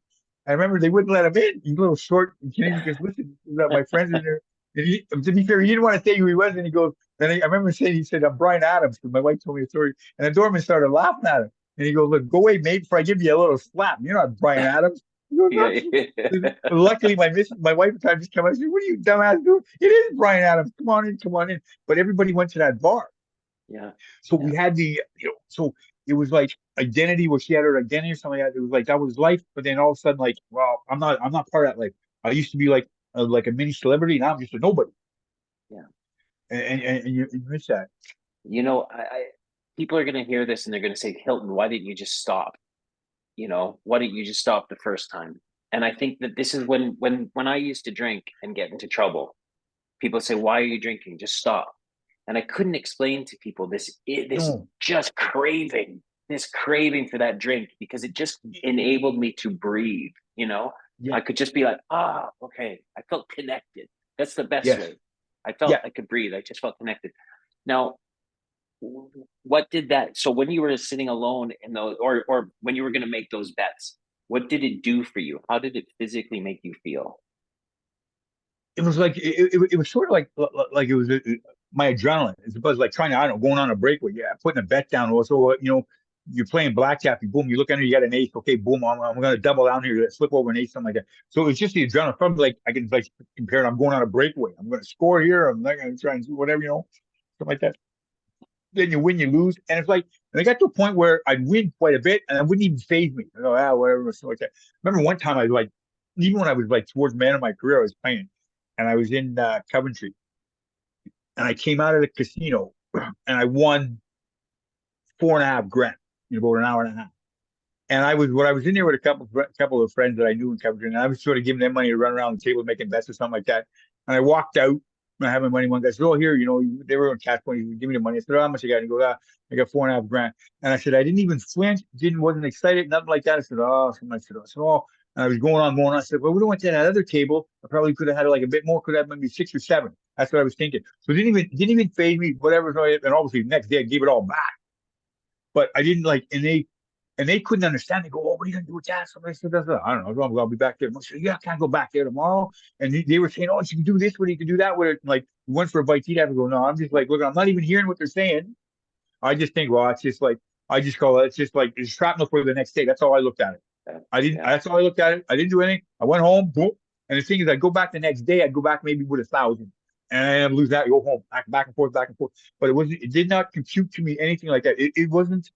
I remember they wouldn't let him in. He's a little short. And Canadian goes, listen, my friends are there. And to be fair, he didn't want to say who he was. And he goes, I remember saying, he said, I'm Brian Adams, because my wife told me a story. And the doorman started laughing at him. And he goes, look, go away, mate, before I give you a little slap. You're not Brian Adams. He goes,
Yeah.
luckily, my wife at the time just came out and said, "What are you dumbass doing? It is Brian Adams. Come on in, come on in." But everybody went to that bar,
Yeah.
so
Yeah.
we had so it was like identity where she had her identity or something like that. It was like that was life, but then all of a sudden, like, well, I'm not part of that life. I used to be like a mini celebrity. Now I'm just a nobody,
Yeah.
and you miss that.
I people are going to hear this and they're going to say, Hilton, why didn't you just stop? Why didn't you just stop the first time? And I think that this is when I used to drink and get into trouble. People say, why are you drinking? Just stop. And I couldn't explain to people this
No,
just craving, this craving for that drink, because it just enabled me to breathe.
yeah,
I could just be like, okay. I felt connected. That's the best
yes,
way. I felt
yeah.
I could breathe. I just felt connected. Now, what did that? So when you were sitting alone in those, or when you were going to make those bets, what did it do for you? How did it physically make you feel?
It was like it was sort of like it was my adrenaline. It's about like trying to, I don't know, going on a breakaway. Yeah, putting a bet down. Also, you're playing blackjack. You boom, you look under, you got an ace. Okay, boom, I'm going to double down here, slip over an ace, something like that. So it was just the adrenaline. From like I can like compare it. I'm going on a breakaway. I'm going to score here. I'm not going to try and do whatever, something like that. Then you win, you lose, and it's like, and I got to a point where I'd win quite a bit, and I wouldn't even phase me. I go, whatever, something like that. Remember one time I like, even when I was like towards the end of my career, I was playing, and I was in Coventry, and I came out of the casino, and I won 4.5 grand in about an hour and a half. And I was in there with a couple of friends that I knew in Coventry, and I was sort of giving them money to run around the table making bets or something like that. And I walked out, and I had my money. One guy said, "Oh, here, they were on cash money. Give me the money." I said, "Oh, how much you got?" And he goes, "I got 4.5 grand." And I said, I didn't even flinch, wasn't excited, nothing like that. I said, "Oh," something. I said, "Oh." And I was going on, going on. I said, "Well, we don't want to that other table. I probably could have had like a bit more. Could have maybe 6 or 7." That's what I was thinking. So it didn't even phase me. Whatever. And obviously, the next day I gave it all back. But I didn't like, and they couldn't understand. They go, "Oh, what are you gonna do with that?" Somebody said, "I don't know. I'll be back there." I said, "Yeah, I can't go back there tomorrow." And they were saying, "Oh, you can do this with it, you can do that with it." And like we went for a bite to eat. I go, "No, I'm just like, look, I'm not even hearing what they're saying. I just think, well, it's just like I just call it. It's just like it's shrapnel for the next day." That's how I looked at it.
Yeah.
I didn't.
Yeah.
That's how I looked at it. I didn't do anything. I went home, boom. And the thing is, I go back the next day. I'd go back maybe with 1,000, and I lose that. Go home, back and forth, back and forth. But it wasn't. It did not compute to me anything like that. It wasn't.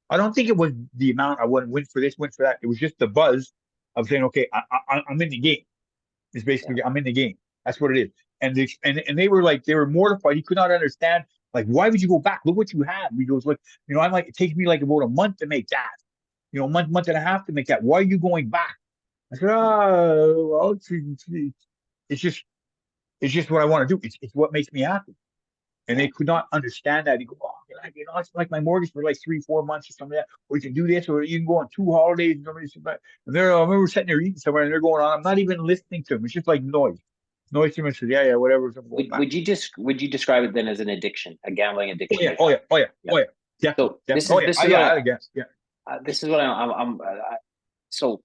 I don't think it was the amount I won for this, win for that. It was just the buzz of saying, "Okay, I'm in the game." It's
Yeah.
basically I'm in the game. That's what it is. And they were like they were mortified. He could not understand. Like, why would you go back? Look what you have. He goes, like, I'm like, it takes me like about a month to make that. Month and a half to make that. Why are you going back? I said, "Oh, well, it's just it's just what I want to do. It's what makes me happy." And
Yeah.
they could not understand that. He go, "Oh, it's like my mortgage for like 3, 4 months or something like that. Or you can do this, or you can go on 2 holidays." And I remember sitting there eating somewhere, and they're going on. I'm not even listening to them. It's just like noise to me. I said, "Yeah, whatever." So I'm going back.
Would you describe it then as an addiction, a gambling
Oh
addiction
yeah,
you
oh
have?
yeah, oh yeah,
Yeah.
oh yeah, definitely,
So
definitely. Oh yeah, I guess, yeah,
this is what so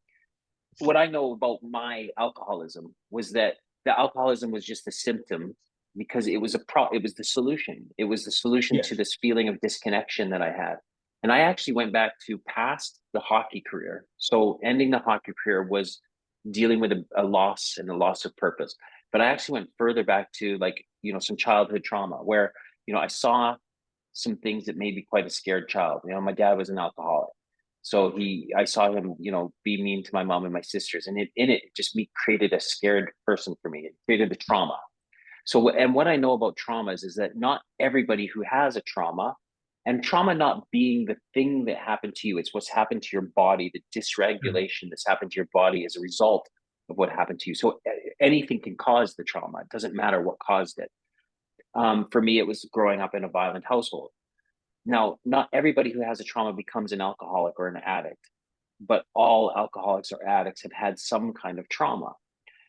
what I know about my alcoholism was that the alcoholism was just a symptom, because it was the solution. It was the solution to
yes,
this feeling of disconnection that I had. And I actually went back to past the hockey career. So ending the hockey career was dealing with a loss and a loss of purpose. But I actually went further back to, like, some childhood trauma where, I saw some things that made me quite a scared child. My dad was an alcoholic. So I saw him, be mean to my mom and my sisters, and it just me created a scared person for me. It created a trauma. So, and what I know about traumas is that not everybody who has a trauma, and trauma not being the thing that happened to you, it's what's happened to your body, the
mm,
dysregulation that's happened to your body as a result of what happened to you. So anything can cause the trauma. It doesn't matter what caused it. For me, it was growing up in a violent household. Now, not everybody who has a trauma becomes an alcoholic or an addict, but all alcoholics or addicts have had some kind of trauma.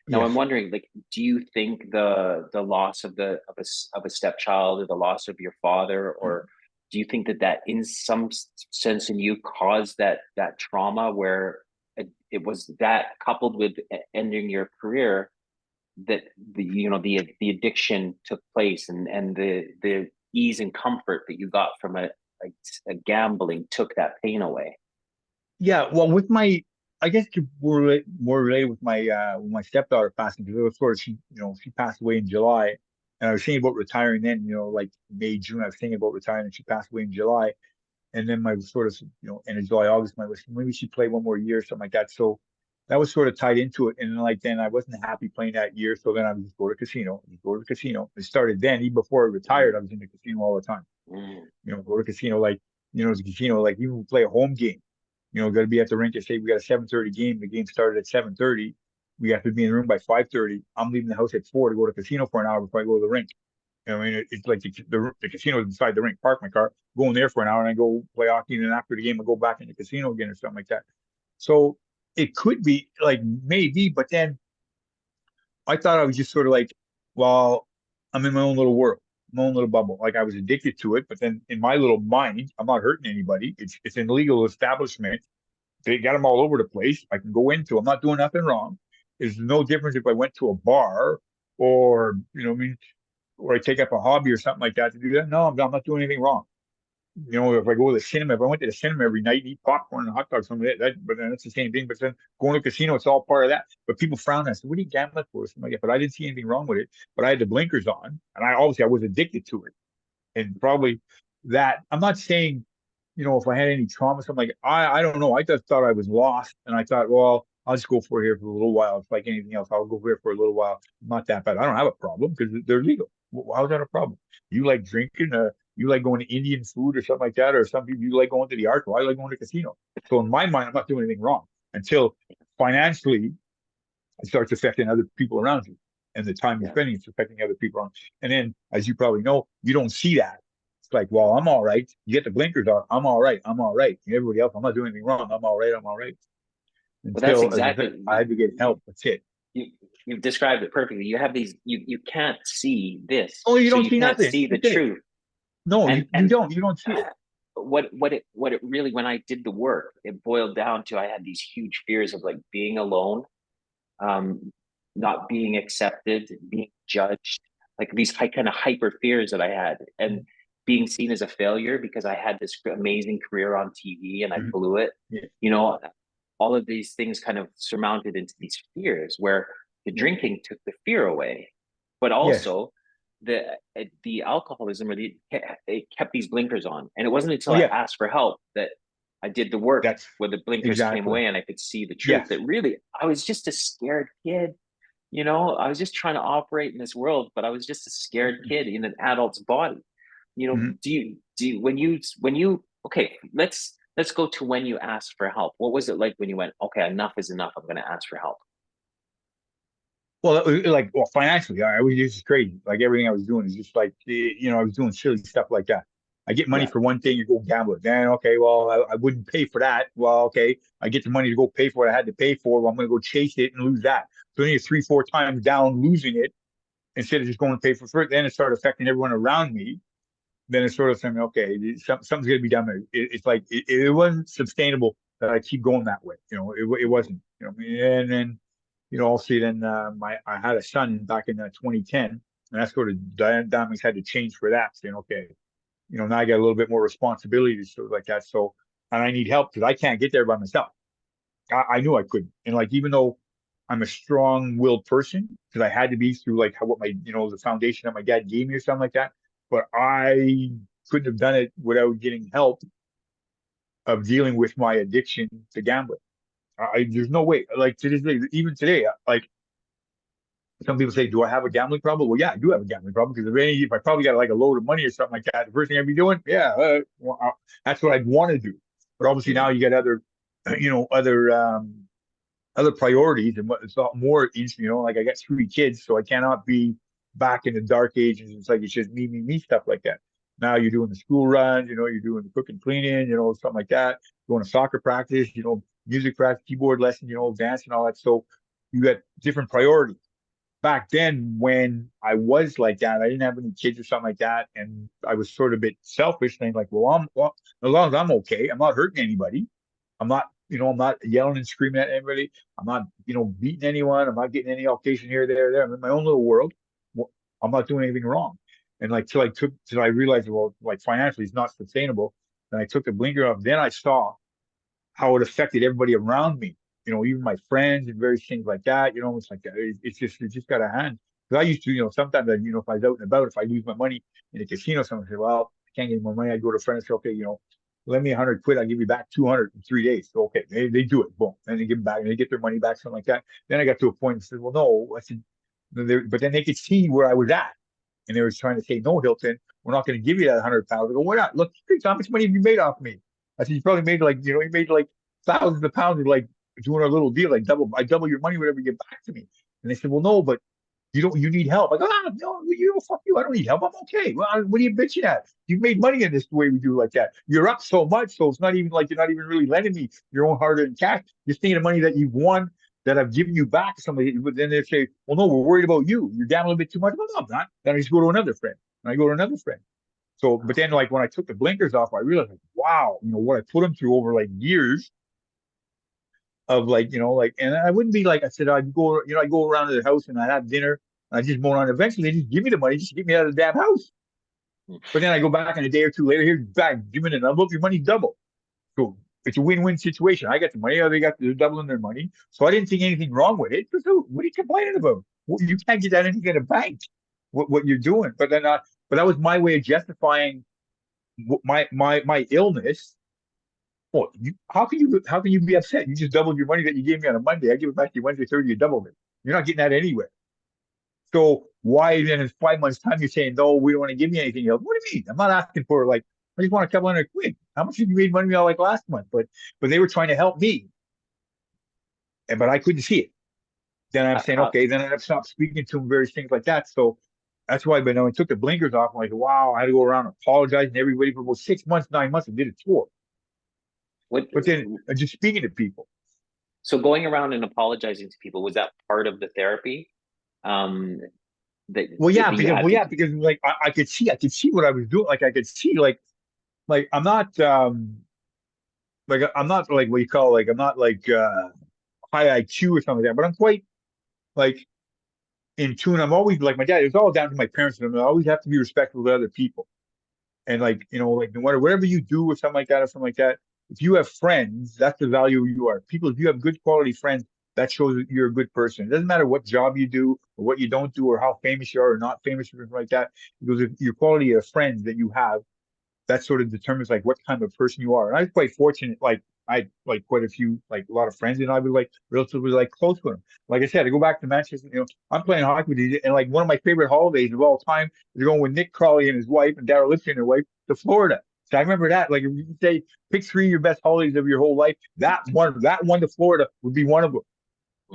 Now, I'm
yes.
wondering, like, do you think the loss of a stepchild, or the loss of your father, or do you think that in some sense in you caused that trauma, where it was that coupled with ending your career, that the addiction took place, and the ease and comfort that you got from a gambling took that pain away?
Yeah, well, with my I guess more related with my stepdaughter passing because it was sort of she passed away in July, and I was thinking about retiring then, like May, June. I was thinking about retiring, and she passed away in July, and then my sort of end of July, August, my list, maybe she play one more year, something like that. So that was sort of tied into it. And then like then I wasn't happy playing that year, so then I would just go to casino, just go to the casino. It started then, even before I retired, I was in the casino all the time.
Mm.
Go to casino like it's a casino like even we play a home game. Got to be at the rink and say we got a 7:30 game. The game started at 7:30. We have to be in the room by 5:30. I'm leaving the house at 4 to go to the casino for an hour before I go to the rink. I mean, it's like the casino is inside the rink. Park my car, go in there for an hour, and I go play hockey. And then after the game, I go back in the casino again or something like that. So it could be like maybe, but then I thought I was just sort of like, well, I'm in my own little world, my own little bubble. Like I was addicted to it, but then in my little mind, I'm not hurting anybody. It's an illegal establishment. They got them all over the place. I can go into. I'm not doing nothing wrong. There's no difference if I went to a bar or I mean, or I take up a hobby or something like that to do that. No, I'm not doing anything wrong. If I go to the cinema, if I went to the cinema every night and eat popcorn and hot dogs, some of that, but then that's the same thing. But then going to a casino, it's all part of that. But people frown at us. What are you gambling for? Something like that. But I didn't see anything wrong with it. But I had the blinkers on, and I was addicted to it. And probably that I'm not saying, if I had any trauma, something like I don't know. I just thought I was lost, and I thought, well, I'll just go for here for a little while. It's like anything else. I'll go here for a little while. Not that bad. I don't have a problem because they're legal. How's that a problem? You like drinking? You like going to Indian food or something like that, or some people you like going to the art. Well, I like going to casino. So in my mind, I'm not doing anything wrong until financially it starts affecting other people around you, and the time you're
Yeah.
spending is affecting other people around. And then, as you probably know, you don't see that. It's like, well, I'm all right. You get the blinkers on. I'm all right. I'm all right. And everybody else, I'm not doing anything wrong. I'm all right. I'm all right.
Well, that's
Until, as I said,
exactly
I had to get help. That's it.
you you've described it perfectly. You have these you can't see this,
Oh, you
so
don't
you
see
can't
nothing.
see the
That's it.
truth.
No,
And
you don't. You don't see it.
what it really, when I did the work, it boiled down to I had these huge fears of like being alone, um, not being accepted, being judged, like these kind of hyper fears that I had, and being seen as a failure because I had this amazing career on TV and I
Mm-hmm.
blew it.
Yeah.
You know, all of these things kind of surmounted into these fears where the drinking took the fear away, but
Yes.
also the the alcoholism or it kept these blinkers on. And it wasn't until
Oh,
I
yeah.
asked for help that I did the work
That's
where the blinkers came
exactly.
away and I could see the truth
Yes.
that really I was just a scared kid. I was just trying to operate in this world, but I was just a scared kid in an adult's body.
Mm-hmm.
Do you when you okay, let's go to when you asked for help. What was it like when you went, okay, enough is enough, I'm going to ask for help?
Well, like, well, financially, I was just crazy. Like everything I was doing is just like, I was doing silly stuff like that. I get money
Yeah.
for one thing, you go gamble it. Then, okay, well, I wouldn't pay for that. Well, okay, I get the money to go pay for what I had to pay for. Well, I'm going to go chase it and lose that. So then you're 3, 4 times down losing it instead of just going to pay for it. Then it started affecting everyone around me. Then it's sort of saying, okay, something's going to be done. It's like it wasn't sustainable that I keep going that way. It wasn't. And then I'll see. Then I had a son back in 2010, and that's sort of dynamics had to change for that. Saying, okay, now I got a little bit more responsibility, sort of like that. So, and I need help because I can't get there by myself. I knew I couldn't, and like even though I'm a strong-willed person, because I had to be through like what my the foundation that my dad gave me or something like that, but I couldn't have done it without getting help of dealing with my addiction to gambling. There's no way. Like to this day, even today, like some people say, do I have a gambling problem? Well, yeah, I do have a gambling problem because if I probably got like a load of money or something like that, the first thing I'd be doing, yeah, that's what I'd want to do. But obviously now
Mm.
you get other, you know, other priorities and what it's a lot more like I got 3 kids, so I cannot be back in the dark ages. It's like it's just me, stuff like that. Now you're doing the school runs, you're doing the cooking, cleaning, something like that, going to soccer practice, music practice, keyboard lesson, dance and all that. So you got different priorities back then when I was like that, I didn't have any kids or something like that, and I was sort of a bit selfish, saying like, well, as long as I'm okay, I'm not hurting anybody. I'm not yelling and screaming at anybody. I'm not, beating anyone. I'm not getting any occasion here, there. I'm in my own little world. Well, I'm not doing anything wrong. And like till I realized, well, like financially, it's not sustainable. And I took the blinker off. Then I saw how it affected everybody around me. even my friends and various things like that. It's like it's just got a hand. Because I used to, sometimes if I was out and about, if I lose my money in a casino, someone said, "Well, I can't get any more money." I'd go to a friend and say, "Okay, lend me 100 quid. I'll give you back 200 in 3 days." So okay, they do it. Boom, and they give them back, and they get their money back, something like that. Then I got to a point and said, "Well, no," I said, but then they could see where I was at, and they were trying to say, "No, Hilton, we're not going to give you that 100 pounds." I go, "Why not? Look, how much money have you made off me?" I said, "You probably made like, you made like thousands of pounds of like doing a little deal, like I double your money, whatever you get back to me." And they said, "Well, no, but you need help." I go, "No, fuck you. I don't need help. I'm okay." "Well, what are you bitching at? You've made money in this the way we do like that. You're up so much, so it's not even like you're not even really lending me your own hard-earned cash. You're taking the money that you've won that I've given you back to somebody." But then they say, "Well, no, we're worried about you. You're gambling a bit too much." "Well, no, I'm not." Then I just go to another friend, and I go to another friend. So, but then like when I took the blinkers off, I realized, like, wow, what I put them through over like years of like, like, and I wouldn't be like, I said, I go around to the house and I have dinner. And I just moan on. Eventually, they just give me the money, just get me out of the damn house. But then I go back and a day or two later, here's back, give me the envelope, your money's double. So it's a win-win situation. I got the money, they're doubling their money. So I didn't think anything wrong with it. So what are you complaining about? Well, you can't get that anything in a bank. What you're doing, but then, but that was my way of justifying my illness. Well, how can you be upset? You just doubled your money that you gave me on a Monday. I give it back to you Wednesday, Thursday, you doubled it. You're not getting that anywhere. So why then in 5 months' time you're saying, no, we don't want to give you anything else? What do you mean? I'm not asking for like, I just want a couple hundred quid. How much did you made money on like last month? But they were trying to help me, but I couldn't see it. Then I'm saying,
How
okay, then I've stopped speaking to them, various things like that. So that's why, but when I took the blinkers off, I'm like, wow, I had to go around apologizing to everybody for about 6 months, 9 months, and did a tour.
what?
But then just speaking to people.
So going around and apologizing to people, was that part of the therapy? Um, that you had to do?
Because like I could see what I was doing. Like I could see like I'm not like what you call like I'm not like high IQ or something like that, but I'm quite like in tune. I'm always like my dad. It's all down to my parents, and I always have to be respectful to other people. And like like no matter whatever you do or something like that or something like that, if you have friends, that's the value you are. People, if you have good quality friends, that shows that you're a good person. It doesn't matter what job you do or what you don't do or how famous you are or not famous or something like that. Because if your quality of friends that you have, that sort of determines like what kind of person you are. And I was quite fortunate, like I had like quite a few, like a lot of friends, and I was like relatively like close with them. Like I said, I go back to Manchester, I'm playing hockey with these, and like one of my favorite holidays of all time is going with Nick Crawley and his wife and Daryl Lipton and his wife to Florida. So I remember that. Like if you could say pick three of your best holidays of your whole life, that one to Florida would be one of them.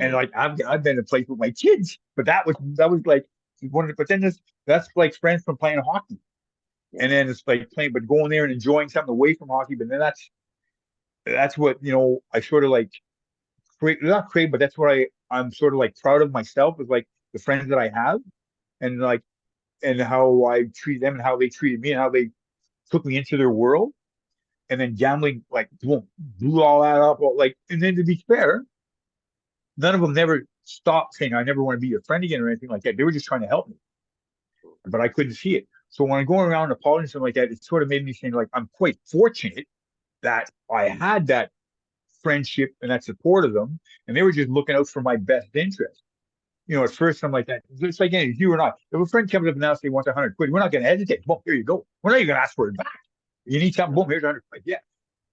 And like I've been to place with my kids, but that was like one of the, but then that's like friends from playing hockey.
Yeah.
And then it's like playing, but going there and enjoying something away from hockey. But then that's what I sort of like create, not create, but that's what I'm sort of like proud of myself is like the friends that I have, and like and how I treat them and how they treated me and how they took me into their world. And then gambling like boom, blew all that up. Like, and then to be fair, none of them never stopped saying I never want to be your friend again or anything like that. They were just trying to help me, but I couldn't see it. So when I'm going around apologizing something like that, it sort of made me think like I'm quite fortunate that I had that friendship and that support of them, and they were just looking out for my best interest. At first I'm like that. It's like you and I. If a friend comes up and asks they want 100 quid, we're not going to hesitate. Boom, here you go. We're not even going to ask for it back. You need something? Boom, here's 100 quid. Yeah.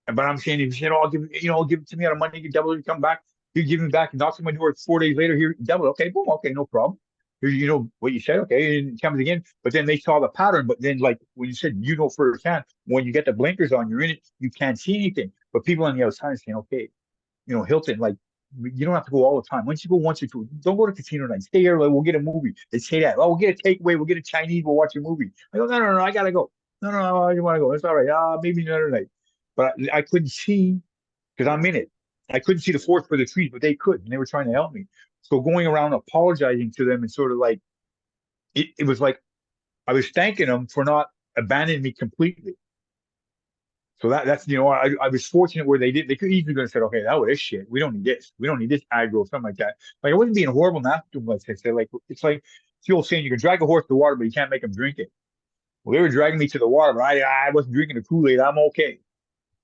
But I'm saying if you said, "Oh, I'll give it to me on a Monday, you double it, come back, you give me back and knocks on my door 4 days later, here, double it. Okay, boom, okay, no problem. Here, you know what you said, okay, and it comes again. But then they saw the pattern. But then, like when you said, firsthand, when you get the blinkers on, you're in it, you can't see anything. But people on the outside are saying, okay, Hilton, like you don't have to go all the time. Once you go once or two, don't go to casino night. Stay here, like we'll get a movie. They say that. Oh, we'll get a takeaway, we'll get a Chinese, we'll watch a movie. I go, no, I gotta go. No, I don't want to go. It's all right. Maybe another night. But I couldn't see because I'm in it. I couldn't see the forest for the trees, but they could, and they were trying to help me. So going around apologizing to them and sort of like it was like I was thanking them for not abandoning me completely. So that's I was fortunate where they could easily have said, okay, that was this shit. We don't need this. We don't need this aggro, something like that. Like I wasn't being horrible not to them, like I said, like it's like the old saying, you can drag a horse to the water, but you can't make him drink it. Well, they were dragging me to the water, but I wasn't drinking the Kool-Aid. I'm okay.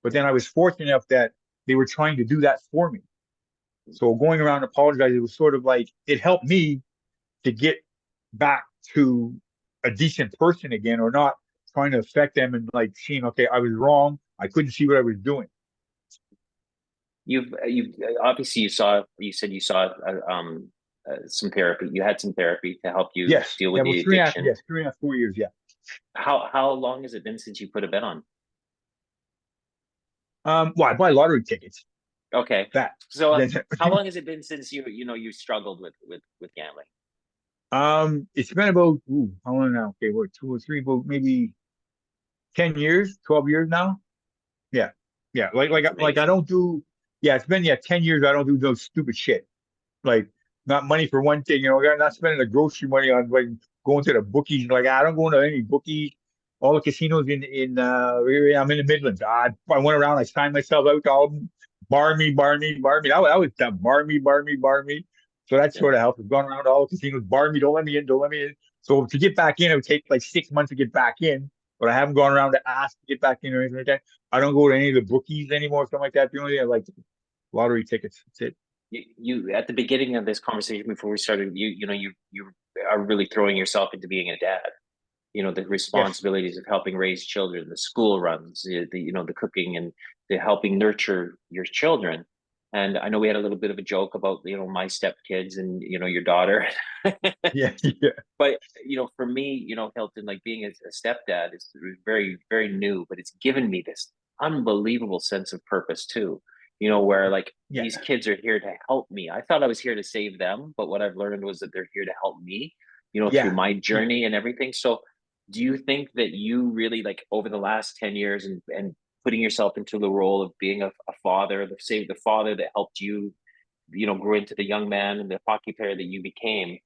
But then I was fortunate enough that they were trying to do that for me. So going around apologizing, it was sort of like it helped me to get back to a decent person again, or not trying to affect them and like seeing, okay, I was wrong. I couldn't see what I was doing.
You've obviously you said you saw some therapy. You had some therapy to help you
Yes.
deal
Yeah.
with
Well,
the
three and a half,
addiction.
yes, 3.5, 4 years. Yeah.
How long has it been since you put a bet on?
Well, I buy lottery tickets.
Okay.
That.
So
Then,
how long has it been since you struggled with gambling?
it's been about, how long now? Okay, what, 2 or 3, about maybe 10 years, 12 years now. Yeah. Yeah.
That's
Like I
amazing.
don't do, yeah, it's been, yeah, 10 years. I don't do those stupid shit. Like, not money for one thing, I'm not spending the grocery money on like going to the bookies. Like, I don't go to any bookies. All the casinos I'm in the Midlands. I went around, I signed myself out to all of them. Bar me, bar me, bar me. I was done. Bar me, bar me, bar me. So that
Yeah.
sort of helped. I've gone around to all the casinos, bar me, don't let me in, don't let me in. So to get back in, it would take like 6 months to get back in. But I haven't gone around to ask to get back in or anything like that. I don't go to any of the bookies anymore, something like that. The only thing I like lottery tickets. That's it.
You at the beginning of this conversation before we started, you are really throwing yourself into being a dad. The
Yes.
responsibilities of helping raise children, the school runs, the cooking and the helping nurture your children. And I know we had a little bit of a joke about my stepkids and your daughter.
Yeah. Yeah.
But for me, Hilton, like being a stepdad is very, very new, but it's given me this unbelievable sense of purpose too. Where like
Yeah.
these kids are here to help me. I thought I was here to save them, but what I've learned was that they're here to help me, through
Yeah.
my
Yeah.
journey and everything. So do you think that you really like over the last 10 years and putting yourself into the role of being a father, the father that helped you, grow into the young man and the hockey player that you became,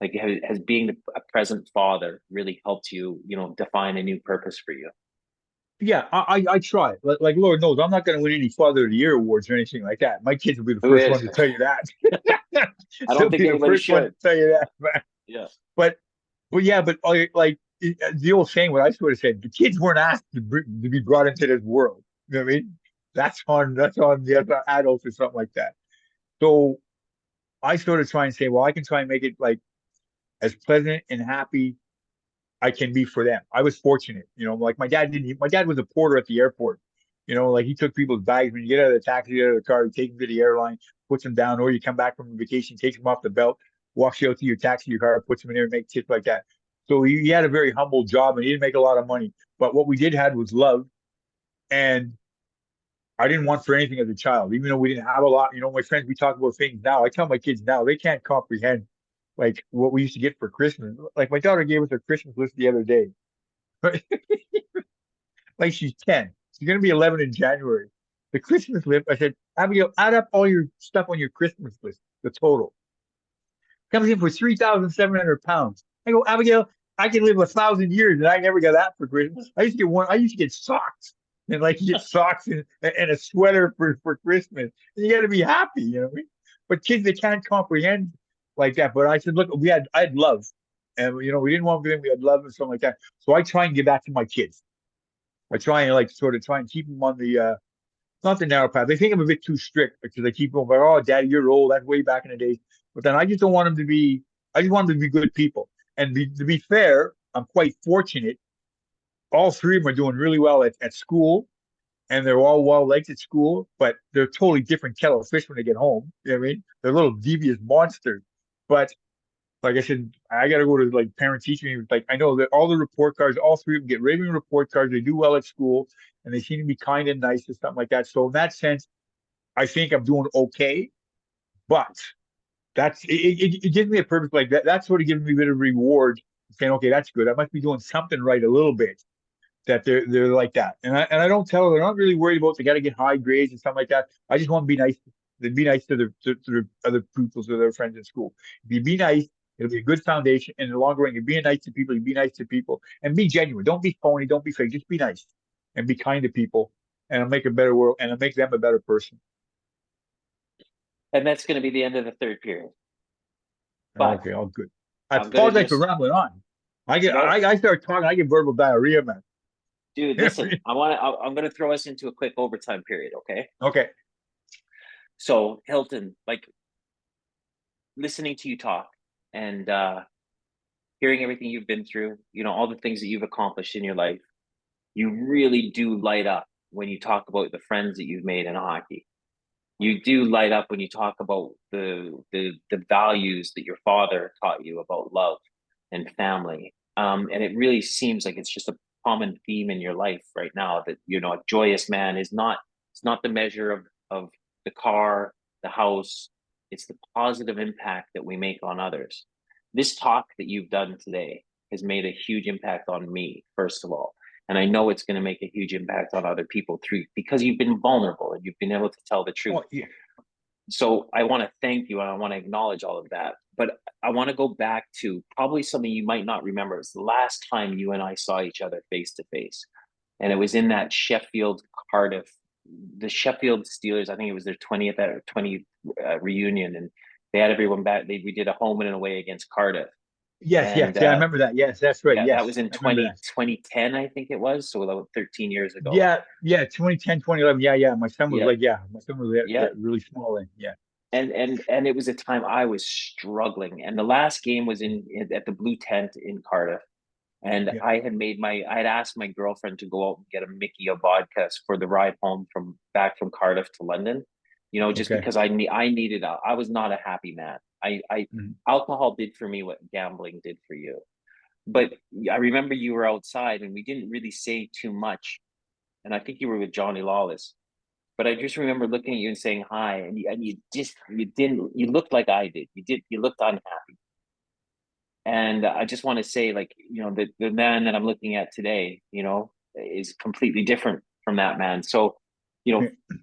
like has being a present father really helped you, define a new purpose for you?
Yeah, I try. Like Lord knows, I'm not going to win any Father of the Year awards or anything like that. My kids will be the
Who
first one
is?
to tell you that.
I don't
They'll
think
be the
anybody
first one to
should.
tell you that.
Yeah.
But, but yeah, but like the old saying, what I sort of said, the kids weren't asked to be brought into this world. You know what I mean? That's on the other adults or something like that. So I sort of try and say, well, I can try and make it like as pleasant and happy I can be for them. I was fortunate, like my dad didn't. My dad was a porter at the airport. Like he took people's bags when you get out of the taxi, get out of the car, you take them to the airline, puts them down, or you come back from vacation, takes them off the belt, walks you out to your taxi, your car, puts them in there, and make tips like that. So he had a very humble job, and he didn't make a lot of money. But what we did had was love, and I didn't want for anything as a child, even though we didn't have a lot. My friends, we talk about things now. I tell my kids now they can't comprehend like what we used to get for Christmas. Like my daughter gave us her Christmas list the other day. Like she's 10. She's gonna be 11 in January. The Christmas list, I said, Abigail, add up all your stuff on your Christmas list, the total. Comes in for 3,700 pounds. I go, Abigail, I can live 1,000 years and I never got that for Christmas. I used to get socks. And like you get socks and a sweater for Christmas. And you gotta be happy, you know what I mean? But kids they can't comprehend like that. But I said, look, I had love. And we didn't want them, we had love and something like that. So I try and give that to my kids. I try and like sort of try and keep them on the not the narrow path. They think I'm a bit too strict because they keep going, like, oh, daddy, you're old. That's way back in the days. But then I just don't want them to be. I just want them to be good people. And to be fair, I'm quite fortunate. All three of them are doing really well at school, and they're all well liked at school. But they're totally different kettle of fish when they get home. You know what I mean? They're little devious monsters. But like I said, I got to go to like parent teacher meetings. Like I know that all the report cards, all three of them get raving report cards. They do well at school, and they seem to be kind and nice and something like that. So in that sense, I think I'm doing okay. But it gives me a purpose like that. That's sort of giving me a bit of reward, saying, okay, that's good. I must be doing something right a little bit. That they're like that, and I don't tell them. They're not really worried about they got to get high grades and something like that. I just want to be nice. They be nice to the other pupils or their friends in school. If you be nice, it'll be a good foundation. And in the long run, you're being nice to people. You be nice to people and be genuine. Don't be phony. Don't be fake. Just be nice and be kind to people, and it'll make a better world and it'll make them a better person.
And that's going to be the end of the third period. But
Okay, all good. I
I'm going to
apologize for
just,
rambling on.
no,
I start talking. I get verbal diarrhea, man.
dude, listen, I'm going to throw us into a quick overtime period. Okay.
Okay.
So Hilton, like listening to you talk and hearing everything you've been through, you know, all the things that you've accomplished in your life, you really do light up when you talk about the friends that you've made in hockey. You do light up when you talk about the values that your father taught you about love and family. And it really seems like it's just a common theme in your life right now that, you know, a joyous man is not, it's not the measure of the car, the house. It's the positive impact that we make on others. This talk that you've done today has made a huge impact on me, first of all. And I know it's going to make a huge impact on other people through because you've been vulnerable and you've been able to tell the truth.
Oh, yeah.
So I want to thank you and I want to acknowledge all of that. But I want to go back to probably something you might not remember. It's the last time you and I saw each other face to face. And it was in that Sheffield Cardiff, the Sheffield Steelers. I think it was their 20th or 20th reunion. And they had everyone back. We did a home and away against Cardiff.
Yes, yes,
And
yeah, I remember that. Yes, that's right.
yeah, that
Yes,
was in
I remember that.
2010, I think it was. So about 13 years ago.
Yeah, yeah, 2010, 2011. Yeah, yeah. My son was
Yeah.
like, yeah, my son was
Yeah.
really small then. Yeah,
And it was a time I was struggling. And the last game was at the Blue Tent in Cardiff. And
yeah.
I had asked my girlfriend to go out and get a Mickey of vodka for the ride home from back from Cardiff to London, you know, just
Okay.
because I needed, I was not a happy man.
Mhm.
Alcohol did for me what gambling did for you. But I remember you were outside and we didn't really say too much. And I think you were with Johnny Lawless. But I just remember looking at you and saying hi, and you just you didn't you looked like I did. You looked unhappy. And I just want to say, like, you know, the man that I'm looking at today, you know, is completely different from that man. So, you know,
Yeah.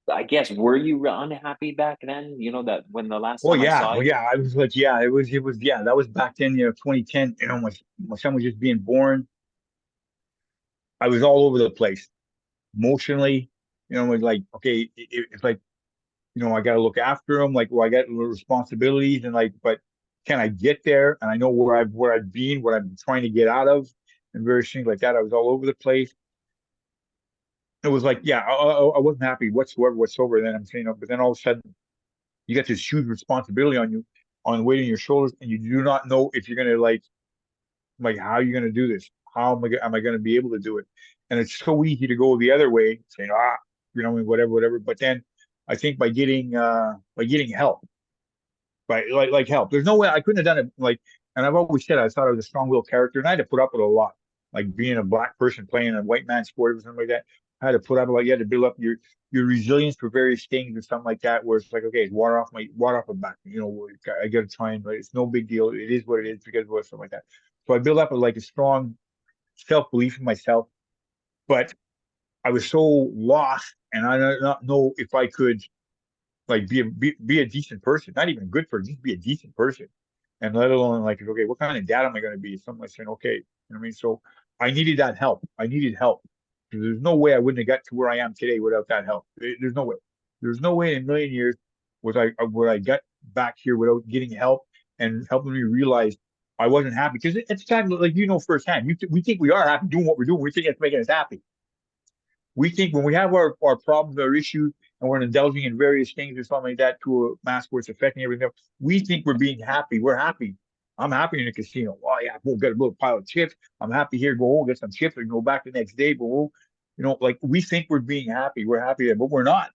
I guess were you unhappy back then? You know, that when the last
Oh
time I
yeah,
saw
oh
you?
yeah. I was like, yeah, it was, yeah. That was back then, 2010. You know, my son was just being born. I was all over the place emotionally. You know, it was like, okay, it's like, I got to look after him. Like, well, I got responsibilities, and like, but can I get there? And I know where I've been, what I'm trying to get out of, and various things like that. I was all over the place. It was like, yeah, I wasn't happy whatsoever. Then I'm saying, but then all of a sudden, you got this huge responsibility on you, on weight on your shoulders, and you do not know if you're gonna like how you're gonna do this. How am I gonna be able to do it? And it's so easy to go the other way, saying, whatever, whatever. But then I think by getting help, by like help, there's no way I couldn't have done it. Like, and I've always said I thought I was a strong-willed character, and I had to put up with a lot. Like being a black person playing a white man sport or something like that, I had to put up like you had to build up your resilience for various things or something like that. Where it's like, okay, it's water off my back. I got to try and like, it's no big deal. It is what it is because of what something like that. So I built up like a strong self belief in myself, but I was so lost, and I did not know if I could like be a decent person, not even a good person, just be a decent person, and let alone like, okay, what kind of dad am I going to be? Something like saying, okay, you know what I mean? So I needed that help. I needed help. There's no way I wouldn't have got to where I am today without that help. There's no way. There's no way in a million years would I get back here without getting help and helping me realize I wasn't happy because it's time like firsthand. We think we are happy doing what we're doing. We think it's making us happy. We think when we have our problems, our issues, and we're indulging in various things or something like that to a mass where it's affecting everything else, we think we're being happy. We're happy. I'm happy in a casino. Oh yeah, we'll get a little pile of chips. I'm happy here. Go home, get some chips, and go back the next day. Go home. Like we think we're being happy. We're happy there, but we're not.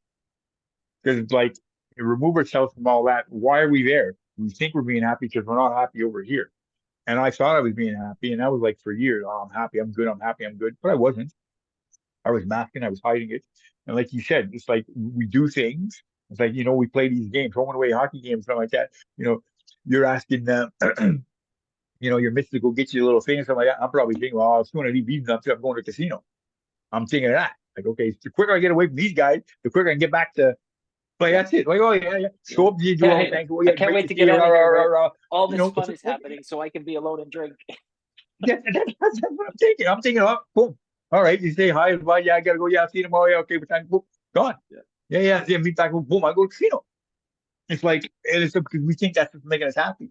Because it's like remove ourselves from all that. Why are we there? We think we're being happy because we're not happy over here. And I thought I was being happy, and that was like for years. Oh, I'm happy. I'm good. I'm happy. I'm good. But I wasn't. I was masking, I was hiding it. And like you said, it's like we do things. It's like, we play these games, home and away hockey games, something like that. You're asking them, your mister to go get you a little thing or something like that. I'm probably thinking, well, as soon as he beats up, I'm going to the casino. I'm thinking of that. Like, okay, the quicker I get away from these guys, the quicker I can get back to, like,
Yeah.
that's it. Like, oh, yeah, yeah.
Yeah.
Show up, you do all
Yeah.
thanks. Oh,
I
yeah,
can't
great
wait
to
to
see
get
you.
out of here where all this
It's,
fun is happening so I can be alone and drink.
that's what I'm thinking. I'm thinking, oh, boom. All right, you say hi, bye. Yeah, I gotta go. Yeah, I'll see you tomorrow. Yeah, okay, but time, boom, gone.
Yeah.
Yeah, yeah, yeah. Meet back. Boom, I go to casino. It's like it's because we think that's what's making us happy,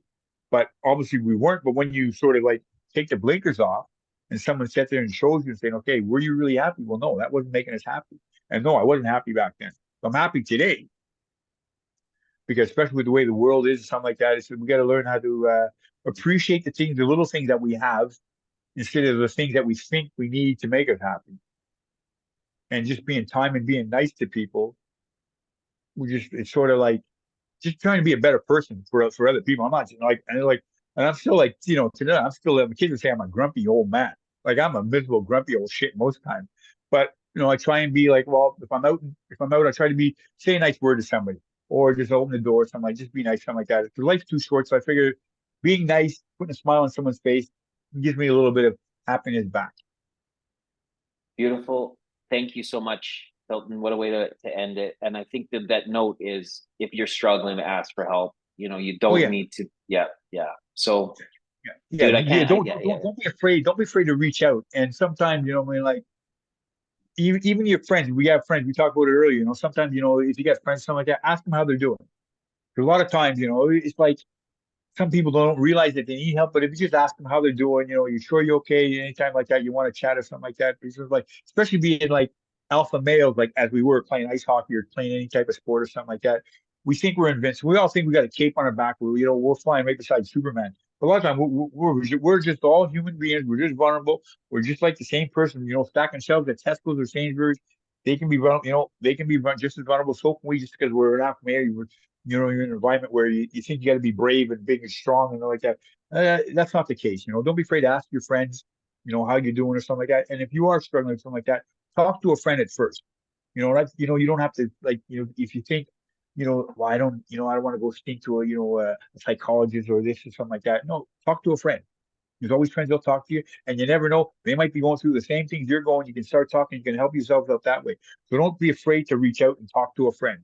but obviously we weren't. But when you sort of like take the blinkers off, and someone sits there and shows you and saying, "Okay, were you really happy?" Well, no, that wasn't making us happy, and no, I wasn't happy back then. I'm happy today, because especially with the way the world is and something like that, it's, we got to learn how to appreciate the things, the little things that we have, instead of the things that we think we need to make us happy. And just being time and being nice to people, we just, it's sort of like just trying to be a better person for other people. I'm not like, and I'm still like, today I'm still, my kids would say I'm a grumpy old man. Like I'm a miserable, grumpy old shit most times. But I try and be like, well, if I'm out, I try to be say a nice word to somebody, or just open the door, something like, just be nice, something like that. Because life's too short, so I figure being nice, putting a smile on someone's face, gives me a little bit of happiness back.
Beautiful. Thank you so much, Hilton. What a way to end it. And I think that that note is, if you're struggling, to ask for help. You
Oh
don't
yeah,
need to. Yeah, yeah. So,
yeah,
dude, I
yeah.
can't.
Don't
Yeah,
don't don't be afraid. Don't be afraid to reach out. And sometimes, I mean, like even your friends, we have friends. We talked about it earlier. Sometimes, if you got friends, something like that, ask them how they're doing. Because a lot of times, it's like some people don't realize that they need help, but if you just ask them how they're doing, you sure you're okay? Anytime like that, you want to chat or something like that. It's just like, especially being like alpha males, like as we were playing ice hockey or playing any type of sport or something like that, we think we're invincible. We all think we got a cape on our back. We're flying right beside Superman. But a lot of time we're just all human beings. We're just vulnerable. We're just like the same person. Stacking shelves at Tesco's or Sainsbury's. They can be they can be just as vulnerable. So can we, just because we're an alpha male. You're in an environment where you think you got to be brave and big and strong and all like that. That's not the case. Don't be afraid to ask your friends, how you're doing or something like that. And if you are struggling with something like that, talk to a friend at first. You don't have to, like, if you think, well, I don't want to go speak to a psychologist or this or something like that. No, talk to a friend. There's always friends that'll talk to you, and you never know. They might be going through the same things you're going. You can start talking. You can help yourself out that way. So don't be afraid to reach out and talk to a friend,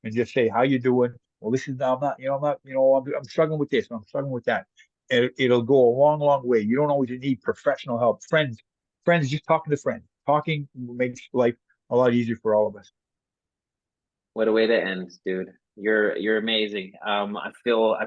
and just say, "How you doing?" Well, this is I'm not, I'm struggling with this. I'm struggling with that. And it'll go a long, long way. You don't always need professional help. Friends, just talking to friends. Talking makes life a lot easier for all of us.
what a way to end, dude. You're amazing. I feel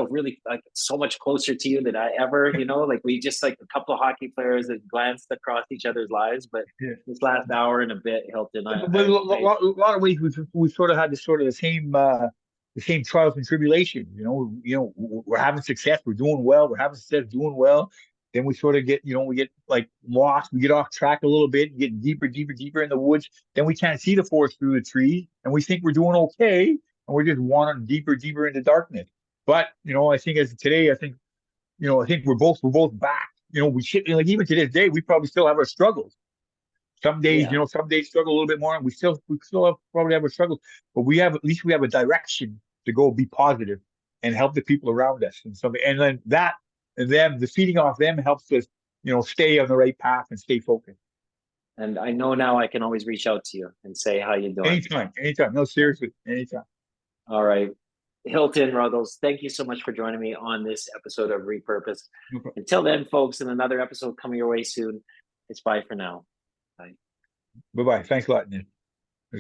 really like so much closer to you than I ever. Like we just like a couple of hockey players that glanced across each other's lives. But
Yeah.
this last hour and a bit, Hilton,
But a lot of ways we sort of had this sort of the same trials and tribulations. We're having success, we're doing well, we're having success, doing well. Then we sort of get, we get like lost, we get off track a little bit, get deeper, deeper, deeper in the woods. Then we can't see the forest through the trees, and we think we're doing okay, and we're just wandering deeper, deeper into darkness. But I think as today, I think we're both back. We should, like, even to this day, we probably still have our struggles. Some days,
yeah.
some days struggle a little bit more, and we still have, probably have a struggle, but at least we have a direction to go be positive and help the people around us, and then that and them the feeding off them helps us, stay on the right path and stay focused.
And I know now I can always reach out to you and say how you doing.
Anytime, anytime. No,
Yeah.
seriously, anytime.
All right. Hilton Ruggles, thank you so much for joining me on this episode of Repurpose.
Okay.
Until then, folks, in another episode coming your way soon, it's bye for now. Bye.
Bye bye. Thanks a lot, Nick.